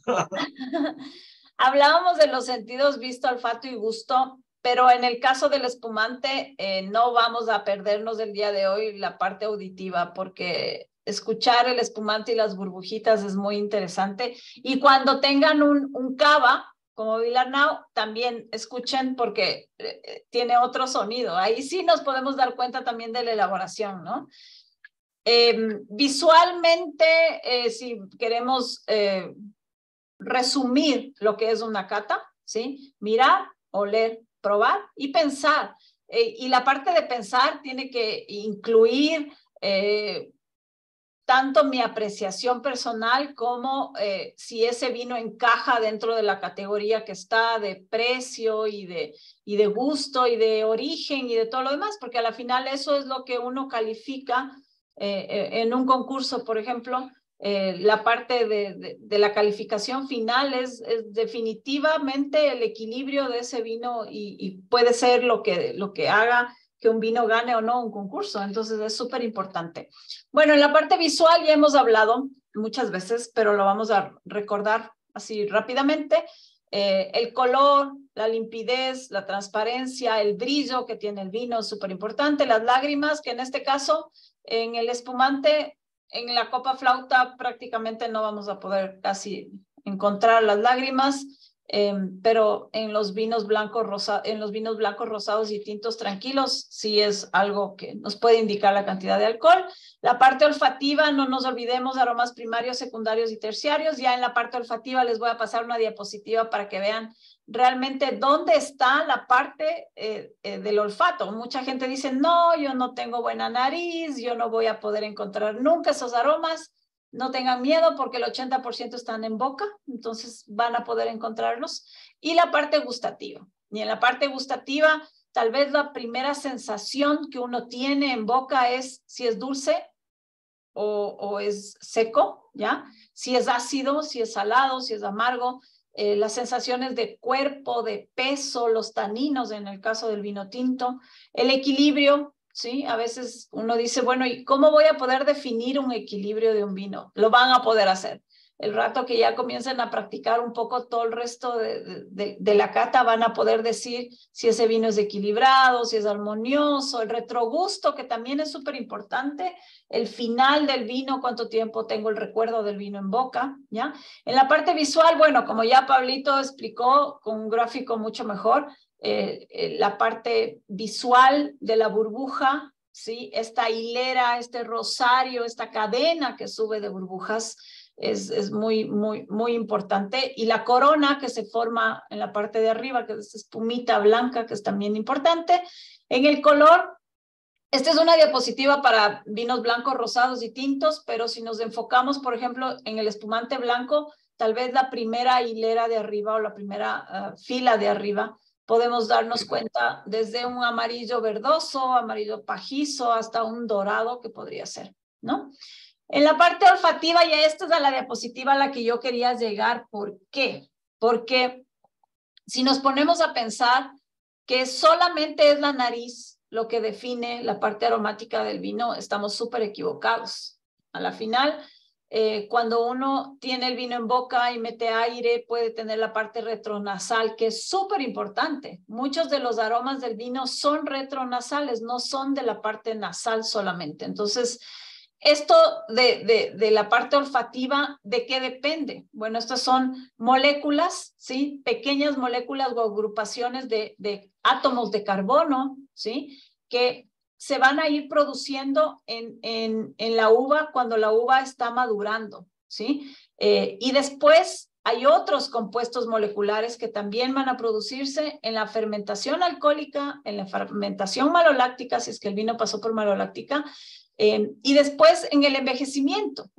Hablábamos de los sentidos, visto, olfato y gusto, Pero en el caso del espumante, no vamos a perdernos el día de hoy la parte auditiva, porque escuchar el espumante y las burbujitas es muy interesante. Y cuando tengan un cava, como Vilarnau, también escuchen porque tiene otro sonido. Ahí sí nos podemos dar cuenta también de la elaboración, ¿no? Visualmente, si queremos resumir lo que es una cata, ¿sí? Mirar, oler, probar y pensar. Y la parte de pensar tiene que incluir tanto mi apreciación personal como si ese vino encaja dentro de la categoría que está de precio y de gusto y de origen y de todo lo demás, porque a la final eso es lo que uno califica en un concurso, por ejemplo. La parte de la calificación final es definitivamente el equilibrio de ese vino y puede ser lo que haga que un vino gane o no un concurso. Entonces es súper importante. Bueno, en la parte visual ya hemos hablado muchas veces, pero lo vamos a recordar así rápidamente. El color, la limpidez, la transparencia, el brillo que tiene el vino es súper importante. Las lágrimas, que en este caso, en el espumante, en la copa flauta prácticamente no vamos a poder casi encontrar las lágrimas, pero en los vinos blancos rosados y tintos tranquilos sí es algo que nos puede indicar la cantidad de alcohol. La parte olfativa, no nos olvidemos de aromas primarios, secundarios y terciarios. Ya en la parte olfativa les voy a pasar una diapositiva para que vean realmente dónde está la parte del olfato. Mucha gente dice, no, yo no tengo buena nariz, yo no voy a poder encontrar nunca esos aromas. No tengan miedo porque el 80% están en boca, entonces van a poder encontrarlos. Y la parte gustativa. Y en la parte gustativa, tal vez la primera sensación que uno tiene en boca es si es dulce o es seco, ¿ya? Si es ácido, si es salado, si es amargo. Las sensaciones de cuerpo, de peso, los taninos en el caso del vino tinto, el equilibrio, ¿sí? A veces uno dice, bueno, ¿y cómo voy a poder definir un equilibrio de un vino? Lo van a poder hacer. El rato que ya comiencen a practicar un poco todo el resto de la cata, van a poder decir si ese vino es equilibrado, si es armonioso, el retrogusto, que también es súper importante, el final del vino, cuánto tiempo tengo el recuerdo del vino en boca, ¿ya? En la parte visual, bueno, como ya Pablito explicó con un gráfico mucho mejor, la parte visual de la burbuja, ¿sí? Esta hilera, este rosario, esta cadena que sube de burbujas es muy, muy, muy importante. Y la corona que se forma en la parte de arriba, que es esta espumita blanca, que es también importante. En el color, esta es una diapositiva para vinos blancos, rosados y tintos, pero si nos enfocamos, por ejemplo, en el espumante blanco, tal vez la primera hilera de arriba o la primera fila de arriba, podemos darnos cuenta desde un amarillo verdoso, amarillo pajizo, hasta un dorado que podría ser, ¿no? En la parte olfativa, ya esta es la diapositiva a la que yo quería llegar. ¿Por qué? Porque si nos ponemos a pensar que solamente es la nariz lo que define la parte aromática del vino, estamos súper equivocados. A la final, cuando uno tiene el vino en boca y mete aire, puede tener la parte retronasal, que es súper importante. Muchos de los aromas del vino son retronasales, no son de la parte nasal solamente. Entonces, esto de la parte olfativa, ¿de qué depende? Bueno, estas son moléculas, ¿sí? Pequeñas moléculas o agrupaciones de átomos de carbono, ¿sí? Que se van a ir produciendo en la uva cuando la uva está madurando, ¿sí? Y después hay otros compuestos moleculares que también van a producirse en la fermentación alcohólica, en la fermentación maloláctica, si es que el vino pasó por maloláctica, y después en el envejecimiento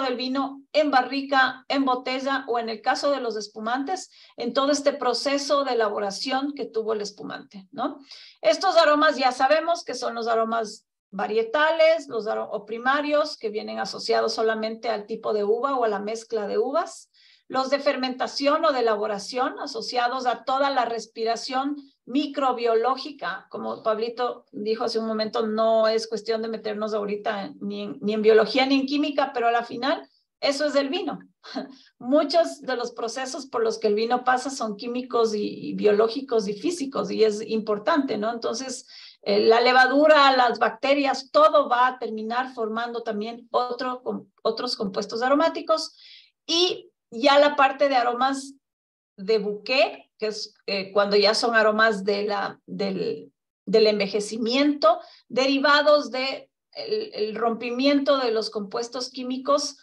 del vino en barrica, en botella o en el caso de los espumantes, en todo este proceso de elaboración que tuvo el espumante, ¿no? Estos aromas ya sabemos que son los aromas varietales, o primarios, que vienen asociados solamente al tipo de uva o a la mezcla de uvas. Los de fermentación o de elaboración asociados a toda la respiración microbiológica, como Pablito dijo hace un momento, no es cuestión de meternos ahorita ni en biología ni en química, pero a la final Eso es el vino. Muchos de los procesos por los que el vino pasa son químicos y biológicos y físicos, y es importante, ¿no? Entonces, la levadura, las bacterias, todo va a terminar formando también otros compuestos aromáticos, y ya la parte de aromas de bouquet, que es cuando ya son aromas del envejecimiento, derivados de el rompimiento de los compuestos químicos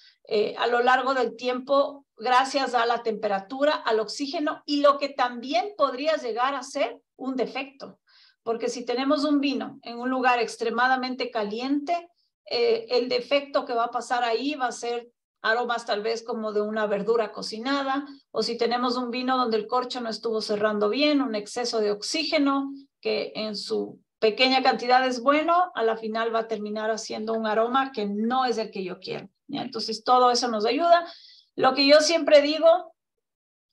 a lo largo del tiempo, gracias a la temperatura, al oxígeno, y lo que también podría llegar a ser un defecto. Porque si tenemos un vino en un lugar extremadamente caliente, el defecto que va a pasar ahí va a ser aromas tal vez como de una verdura cocinada, o si tenemos un vino donde el corcho no estuvo cerrando bien, un exceso de oxígeno, que en su pequeña cantidad es bueno, a la final va a terminar haciendo un aroma que no es el que yo quiero, ¿ya? Entonces todo eso nos ayuda. Lo que yo siempre digo,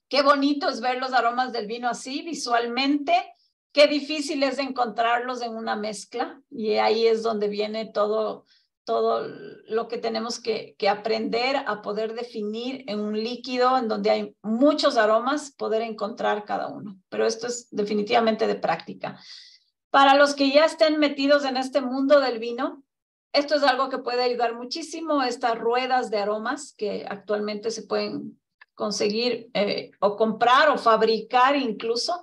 qué bonito es ver los aromas del vino así visualmente, qué difícil es encontrarlos en una mezcla, y ahí es donde viene todo lo que tenemos que aprender a poder definir en un líquido en donde hay muchos aromas, poder encontrar cada uno. Pero esto es definitivamente de práctica. Para los que ya estén metidos en este mundo del vino, esto es algo que puede ayudar muchísimo, estas ruedas de aromas que actualmente se pueden conseguir o comprar o fabricar incluso,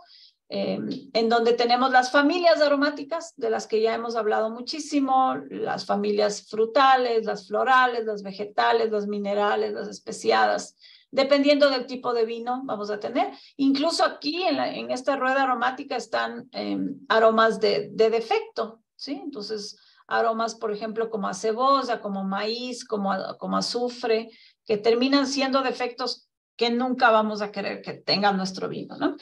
en donde tenemos las familias aromáticas, de las que ya hemos hablado muchísimo, las familias frutales, las florales, las vegetales, las minerales, las especiadas. Dependiendo del tipo de vino vamos a tener. Incluso aquí en esta rueda aromática están aromas de defecto, ¿sí? Entonces, aromas, por ejemplo, como a cebolla, como maíz, como azufre, que terminan siendo defectos que nunca vamos a querer que tenga nuestro vino, ¿no?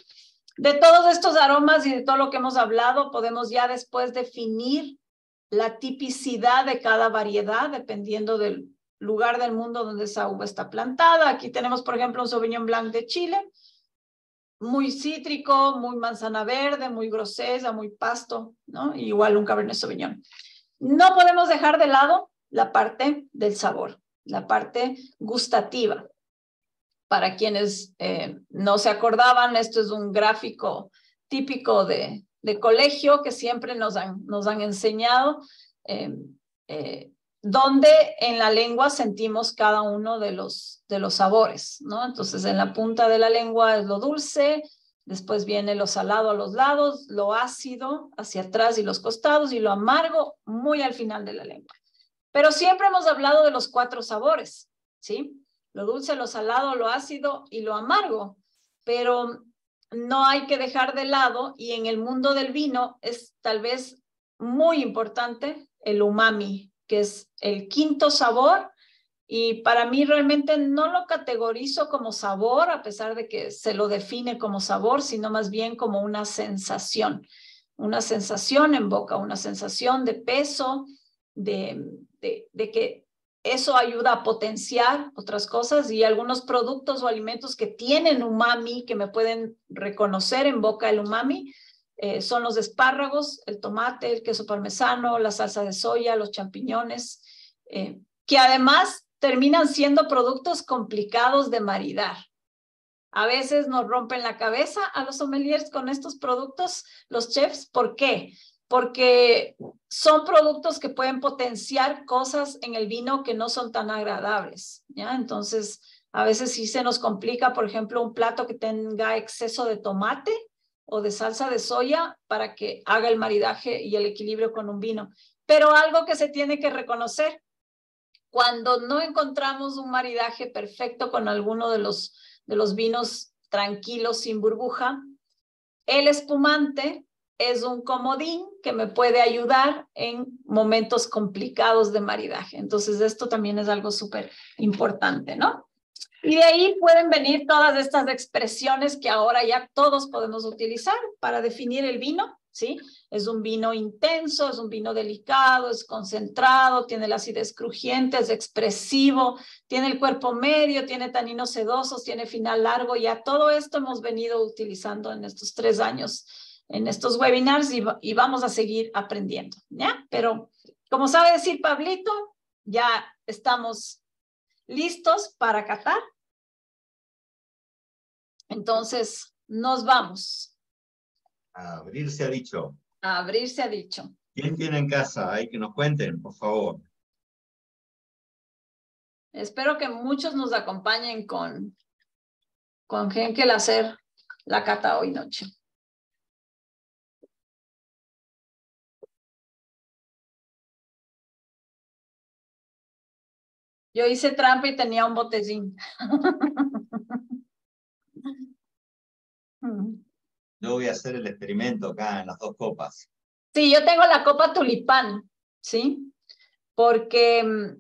De todos estos aromas y de todo lo que hemos hablado, podemos ya después definir la tipicidad de cada variedad, dependiendo del lugar del mundo donde esa uva está plantada. Aquí tenemos, por ejemplo, un Sauvignon Blanc de Chile, muy cítrico, muy manzana verde, muy grosesa, muy pasto, ¿no? Y igual un Cabernet Sauvignon. No podemos dejar de lado la parte del sabor, la parte gustativa. Para quienes no se acordaban, esto es un gráfico típico de colegio que siempre nos han enseñado, donde en la lengua sentimos cada uno de los sabores, ¿no? Entonces, en la punta de la lengua es lo dulce, después viene lo salado a los lados, lo ácido hacia atrás y los costados, y lo amargo muy al final de la lengua. Pero siempre hemos hablado de los 4 sabores, ¿sí? Lo dulce, lo salado, lo ácido y lo amargo. Pero no hay que dejar de lado, y en el mundo del vino es tal vez muy importante el umami, que es el 5º sabor, y para mí realmente no lo categorizo como sabor, a pesar de que se lo define como sabor, sino más bien como una sensación en boca, una sensación de peso, de que eso ayuda a potenciar otras cosas, y algunos productos o alimentos que tienen umami, que me pueden reconocer en boca el umami, son los espárragos, el tomate, el queso parmesano, la salsa de soya, los champiñones, que además terminan siendo productos complicados de maridar. A veces nos rompen la cabeza a los sommeliers con estos productos, los chefs. ¿Por qué? Porque son productos que pueden potenciar cosas en el vino que no son tan agradables, ¿ya? Entonces, a veces sí se nos complica, por ejemplo, un plato que tenga exceso de tomate o de salsa de soya para que haga el maridaje y el equilibrio con un vino. Pero algo que se tiene que reconocer, cuando no encontramos un maridaje perfecto con alguno de los vinos tranquilos, sin burbuja, el espumante es un comodín que me puede ayudar en momentos complicados de maridaje. Entonces, esto también es algo súper importante, ¿no? Y de ahí pueden venir todas estas expresiones que ahora ya todos podemos utilizar para definir el vino, ¿sí? Es un vino intenso, es un vino delicado, es concentrado, tiene la acidez crujiente, es expresivo, tiene el cuerpo medio, tiene taninos sedosos, tiene final largo. Ya todo esto hemos venido utilizando en estos 3 años, en estos webinars, y vamos a seguir aprendiendo, ¿ya? Pero como sabe decir Pablito, ya estamos listos para catar. Entonces, nos vamos. A abrir se ha dicho. A abrir se ha dicho. ¿Quién tiene en casa? Hay que nos cuenten, por favor. Espero que muchos nos acompañen con Henkel a hacer la cata hoy noche. Yo hice trampa y tenía un botellín. Yo voy a hacer el experimento acá en las dos copas. Sí, yo tengo la copa tulipán, ¿sí? Porque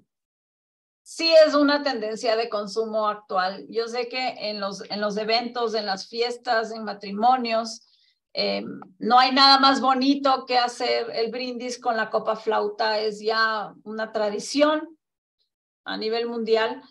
sí es una tendencia de consumo actual. Yo sé que en los eventos, en las fiestas, en matrimonios, no hay nada más bonito que hacer el brindis con la copa flauta. Es ya una tradición a nivel mundial,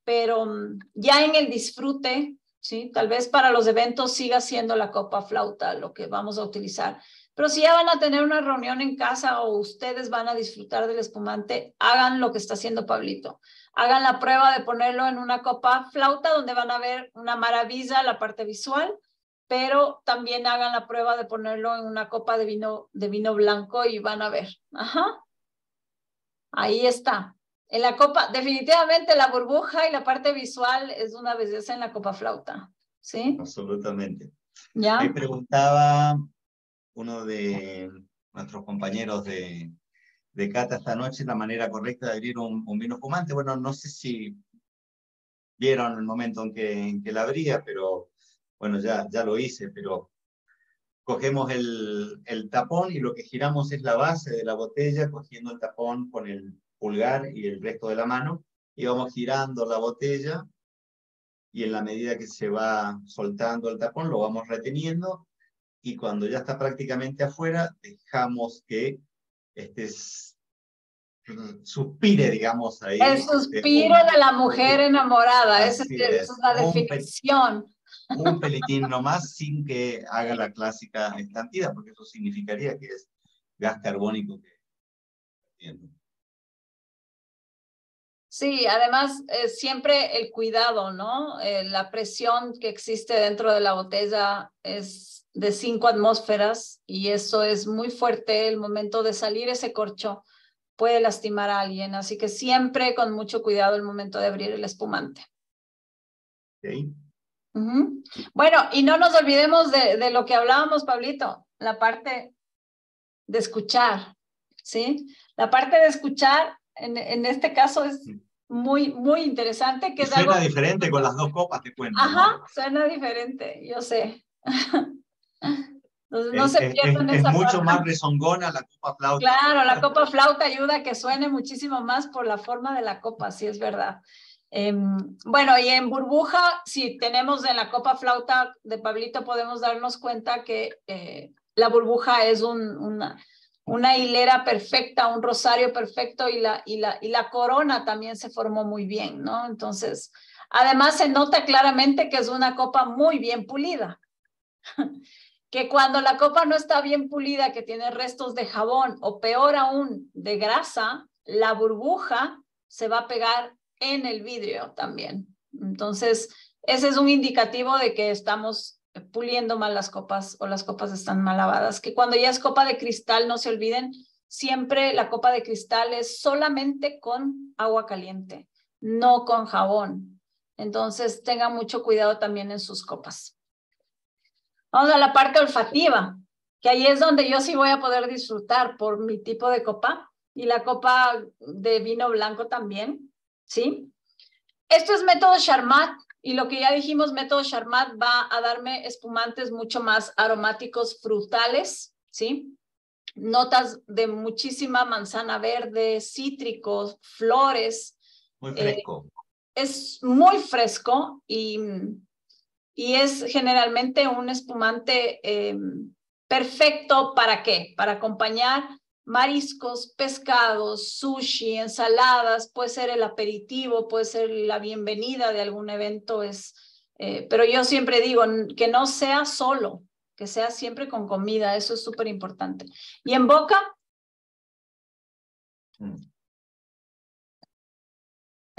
pero ya en el disfrute, ¿sí? Tal vez para los eventos siga siendo la copa flauta lo que vamos a utilizar. Pero si ya van a tener una reunión en casa o ustedes van a disfrutar del espumante, hagan lo que está haciendo Pablito. Hagan la prueba de ponerlo en una copa flauta donde van a ver una maravilla la parte visual, pero también hagan la prueba de ponerlo en una copa de vino blanco y van a ver. Ajá. Ahí está. En la copa, definitivamente la burbuja y la parte visual es una belleza en la copa flauta. ¿Sí? Absolutamente. ¿Ya? Ahí preguntaba uno de nuestros compañeros de cata esta noche la manera correcta de abrir un vino espumante. Bueno, no sé si vieron el momento en que la abría, pero bueno, ya lo hice, pero cogemos el tapón y lo que giramos es la base de la botella, cogiendo el tapón con el pulgar y el resto de la mano, y vamos girando la botella, y en la medida que se va soltando el tapón, lo vamos reteniendo, y cuando ya está prácticamente afuera, dejamos que suspire, digamos, ahí. El suspiro de la mujer enamorada, esa Así es es, la definición. un pelitín nomás sin que haga la clásica estampida, porque eso significaría que es gas carbónico que tiene. Sí, además siempre el cuidado, ¿no? La presión que existe dentro de la botella es de 5 atmósferas y eso es muy fuerte. El momento de salir ese corcho puede lastimar a alguien, así que siempre con mucho cuidado el momento de abrir el espumante. ¿Okay? Bueno, y no nos olvidemos de lo que hablábamos, Pablito, la parte de escuchar, ¿sí? La parte de escuchar, en este caso es muy, muy interesante. Que y es suena algo... diferente con las dos copas, te cuento, Ajá, ¿no? suena diferente, yo sé. Entonces, no se pierdan Es esa mucho más parte. rezongona la copa flauta. Claro, la copa flauta ayuda a que suene muchísimo más por la forma de la copa, sí es verdad. Bueno, y en burbuja, si tenemos en la copa flauta de Pablito, podemos darnos cuenta que la burbuja es una hilera perfecta, un rosario perfecto y la corona también se formó muy bien, ¿no? Entonces, además se nota claramente que es una copa muy bien pulida. Que cuando la copa no está bien pulida, que tiene restos de jabón o peor aún de grasa, la burbuja se va a pegar en el vidrio también. Entonces, ese es un indicativo de que estamos puliendo mal las copas o las copas están mal lavadas. Que cuando ya es copa de cristal, no se olviden, siempre la copa de cristal es solamente con agua caliente, no con jabón. Entonces, tengan mucho cuidado también en sus copas. Vamos a la parte olfativa, que ahí es donde yo sí voy a poder disfrutar por mi tipo de copa y la copa de vino blanco también, ¿sí? Esto es método Charmat y lo que ya dijimos, método Charmat va a darme espumantes mucho más aromáticos, frutales, ¿sí? Notas de muchísima manzana verde, cítricos, flores. Muy fresco. Es muy fresco y es generalmente un espumante perfecto ¿para qué? Para acompañar mariscos, pescados, sushi, ensaladas, puede ser el aperitivo, puede ser la bienvenida de algún evento, pero yo siempre digo que no sea solo, que sea siempre con comida, eso es súper importante. Y en boca,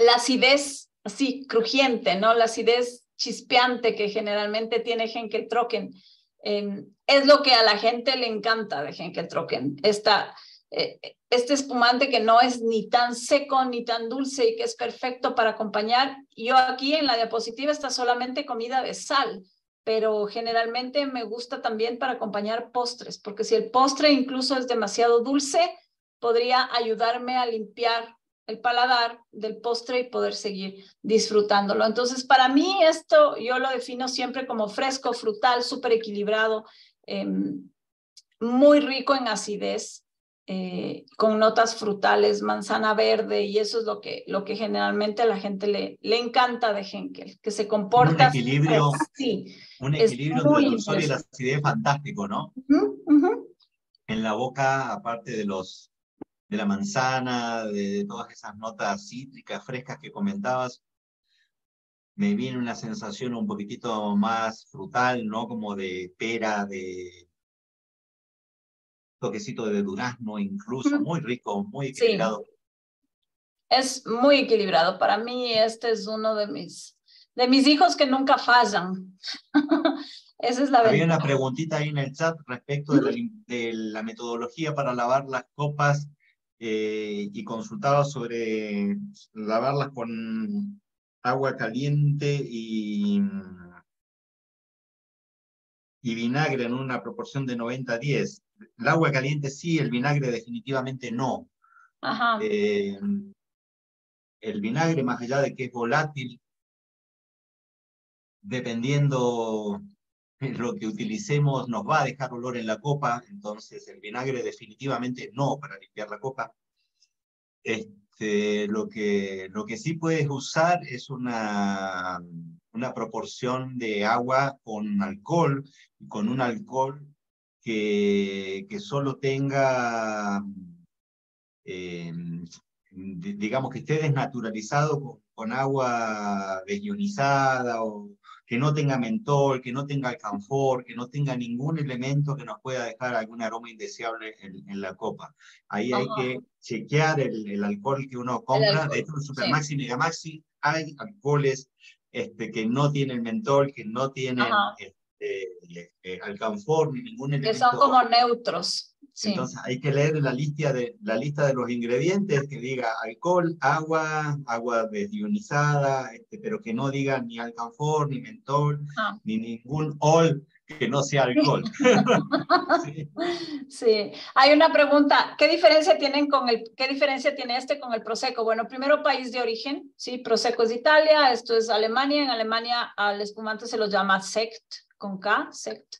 la acidez así crujiente, ¿no? La acidez chispeante que generalmente tiene Henkel-Trocken. Es lo que a la gente le encanta de Henkel-Trocken. Este espumante que no es ni tan seco ni tan dulce y que es perfecto para acompañar. Yo aquí en la diapositiva está solamente comida de sal, pero generalmente me gusta también para acompañar postres, porque si el postre incluso es demasiado dulce, podría ayudarme a limpiar el paladar del postre y poder seguir disfrutándolo. Entonces, para mí esto yo lo defino siempre como fresco, frutal, súper equilibrado, muy rico en acidez, con notas frutales, manzana verde, y eso es lo que generalmente a la gente le encanta de Henkel, que se comporta así. Un Es equilibrio entre el muy dulzor y la interesante. acidez fantástico, ¿no? En la boca, aparte de la manzana, de todas esas notas cítricas, frescas que comentabas, me viene una sensación un poquitito más frutal, ¿no? Como de pera, de toquecito de durazno, incluso, muy rico, muy Sí, equilibrado. es muy equilibrado. Para mí este es uno de mis hijos que nunca fallan. Esa es la Había una ventaja. preguntita ahí en el chat respecto de la metodología para lavar las copas y consultaba sobre lavarlas con agua caliente y vinagre en una proporción de 90-10. El agua caliente sí, el vinagre definitivamente no. Ajá. El vinagre, más allá de que es volátil, dependiendo lo que utilicemos, nos va a dejar olor en la copa, entonces el vinagre definitivamente no para limpiar la copa. Lo que sí puedes usar es una proporción de agua con un alcohol que solo tenga, digamos que esté desnaturalizado con agua desionizada o que no tenga mentol, que no tenga alcanfor, que no tenga ningún elemento que nos pueda dejar algún aroma indeseable en la copa. Ahí hay Ajá. que chequear el alcohol que uno El compra. De alcohol, hecho, en sí. Supermaxi y Megamaxi hay alcoholes que no tienen mentol, que no tienen Ajá. alcanfor ni ningún Que son elemento. como neutros, sí. Entonces hay que leer la lista de los ingredientes que diga alcohol, agua desionizada, pero que no diga ni alcanfor, ni mentol, Ah. ni ningún ol que no sea alcohol. Sí. Sí, hay una pregunta, ¿qué diferencia tiene este con el Prosecco? Bueno, primero país de origen, sí, Prosecco es de Italia, esto es Alemania, en Alemania al espumante se lo llama Sekt, con K, Sekt.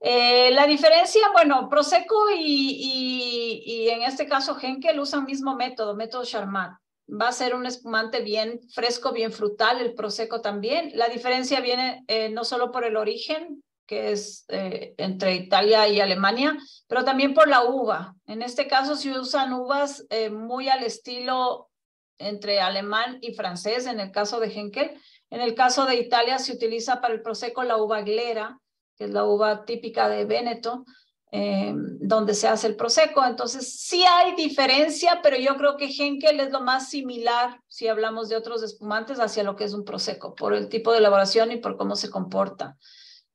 La diferencia, bueno, Prosecco y en este caso Henkel usan mismo método Charmat. Va a ser un espumante bien fresco, bien frutal, el Prosecco también. La diferencia viene no solo por el origen, que es entre Italia y Alemania, pero también por la uva. En este caso se usan uvas muy al estilo entre alemán y francés, en el caso de Henkel. En el caso de Italia se utiliza para el Prosecco la uva glera, que es la uva típica de Véneto, donde se hace el Prosecco. Entonces, sí hay diferencia, pero yo creo que Henkel es lo más similar, si hablamos de otros espumantes, hacia lo que es un Prosecco, por el tipo de elaboración y por cómo se comporta.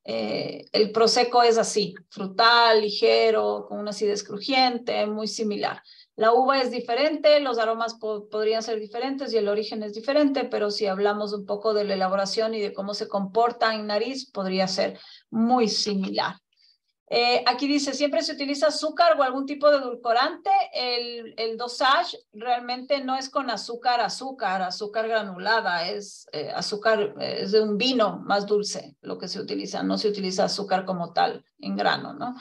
El Prosecco es así, frutal, ligero, con una acidez crujiente, muy similar. La uva es diferente, los aromas podrían ser diferentes y el origen es diferente, pero si hablamos un poco de la elaboración y de cómo se comporta en nariz, podría ser muy similar. Aquí dice, siempre se utiliza azúcar o algún tipo de edulcorante. El dosage realmente no es con azúcar granulada, es azúcar, es de un vino más dulce lo que se utiliza, no se utiliza azúcar como tal en grano, ¿no?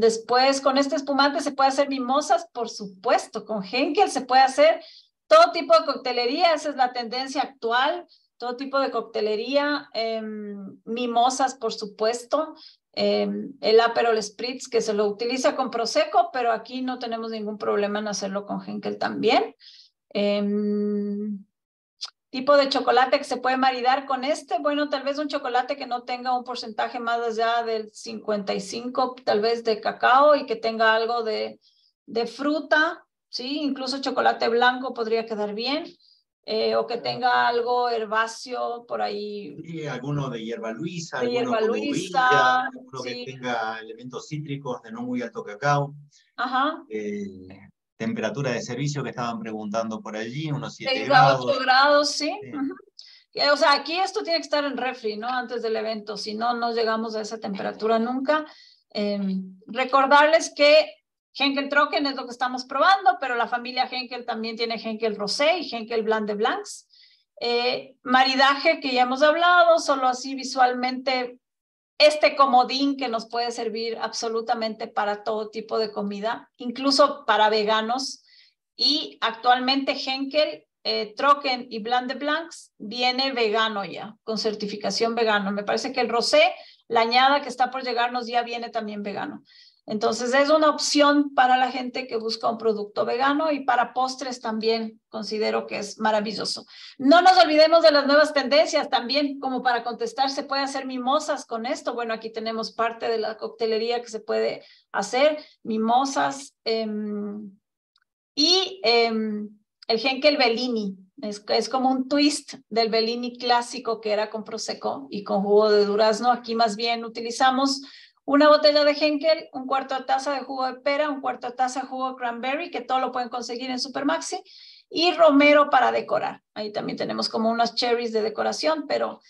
Después, con este espumante se puede hacer mimosas, por supuesto, con Henkel se puede hacer todo tipo de coctelería, esa es la tendencia actual, todo tipo de coctelería, mimosas, por supuesto, el Aperol Spritz, que se lo utiliza con Prosecco, pero aquí no tenemos ningún problema en hacerlo con Henkel también. Tipo de chocolate que se puede maridar con este, bueno, tal vez un chocolate que no tenga un porcentaje más allá del 55, tal vez de cacao y que tenga algo de fruta, ¿sí? Incluso chocolate blanco podría quedar bien, o que tenga algo herbáceo por ahí. Sí, alguno de hierba luisa, De alguno hierba con uvilla, luisa, alguno que sí. tenga elementos cítricos de no muy alto cacao. Ajá. Temperatura de servicio que estaban preguntando por allí, unos 7 6 a 8 grados. grados, sí. Sí. O sea, aquí esto tiene que estar en refri, ¿no? Antes del evento, si no, no llegamos a esa temperatura nunca. Recordarles que Henkel Trocken es lo que estamos probando, pero la familia Henkel también tiene Henkel Rosé y Henkel Blanc de Blancs. Maridaje que ya hemos hablado, solo así visualmente este comodín que nos puede servir absolutamente para todo tipo de comida, incluso para veganos. Y actualmente Henkel, Trocken y Blanc de Blancs viene vegano ya, con certificación vegano. Me parece que el rosé, la añada que está por llegarnos ya viene también vegano. Entonces es una opción para la gente que busca un producto vegano, y para postres también considero que es maravilloso. No nos olvidemos de las nuevas tendencias también, como para contestar, ¿se puede hacer mimosas con esto? Bueno, aquí tenemos parte de la coctelería que se puede hacer, mimosas, y el Henkel Bellini. Es como un twist del Bellini clásico que era con Prosecco y con jugo de durazno. Aquí más bien utilizamos una botella de Henkel, un cuarto de taza de jugo de pera, un cuarto de taza de jugo de cranberry, que todo lo pueden conseguir en Supermaxi, y romero para decorar. Ahí también tenemos como unas cherries de decoración, pero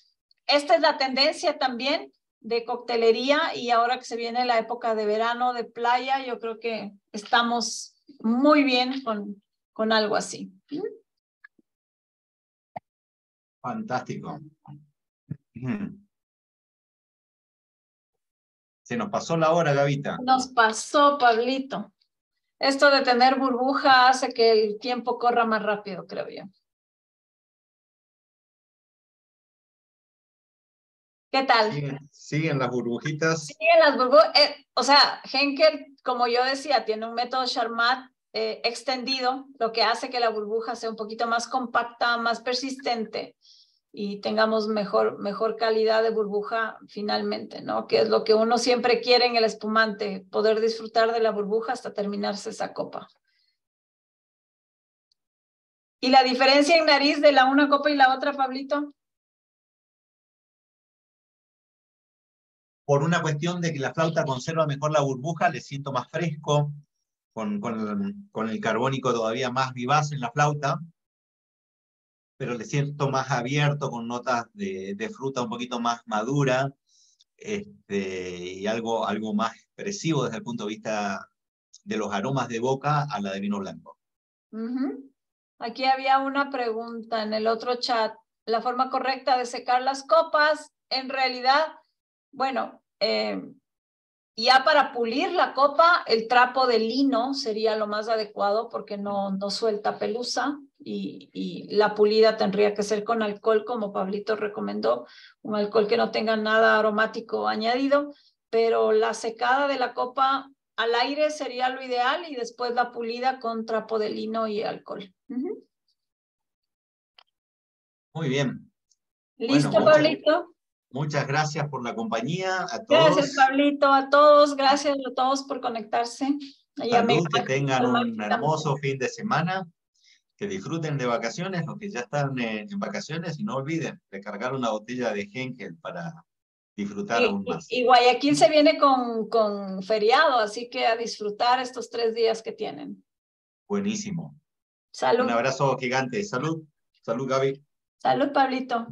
esta es la tendencia también de coctelería, y ahora que se viene la época de verano, de playa, yo creo que estamos muy bien con algo así. Fantástico. Se nos pasó la hora, Gavita. Nos pasó, Pablito. Esto de tener burbuja hace que el tiempo corra más rápido, creo yo. ¿Qué tal? Siguen las burbujitas. Siguen las burbujas. O sea, Henkel, como yo decía, tiene un método Charmat extendido, lo que hace que la burbuja sea un poquito más compacta, más persistente, y tengamos mejor calidad de burbuja finalmente, ¿no? Que es lo que uno siempre quiere en el espumante, poder disfrutar de la burbuja hasta terminarse esa copa. ¿Y la diferencia en nariz de la una copa y la otra, Pablito? Por una cuestión de que la flauta conserva mejor la burbuja, le siento más fresco, con el carbónico todavía más vivaz en la flauta, pero le siento más abierto, con notas de fruta un poquito más madura, y algo más expresivo desde el punto de vista de los aromas de boca a la de vino blanco. Aquí había una pregunta en el otro chat. La forma correcta de secar las copas, en realidad, bueno, ya para pulir la copa, el trapo de lino sería lo más adecuado, porque no suelta pelusa, y la pulida tendría que ser con alcohol, como Pablito recomendó, un alcohol que no tenga nada aromático añadido, pero la secada de la copa al aire sería lo ideal, y después la pulida con trapo de lino y alcohol. Muy bien. ¿Listo, Bueno, Pablito? muchas gracias por la compañía a Gracias, todos. Pablito, a todos. Gracias a todos por conectarse. Salud, que tengan Al un Maxi también. hermoso fin de semana, que disfruten de vacaciones, los que ya están en vacaciones, y no olviden recargar una botella de Henkel para disfrutar aún más. Y Guayaquil se viene con feriado, así que a disfrutar estos 3 días que tienen. Buenísimo. Un Salud. abrazo gigante. Salud. Salud, Gaby. Salud, Pablito.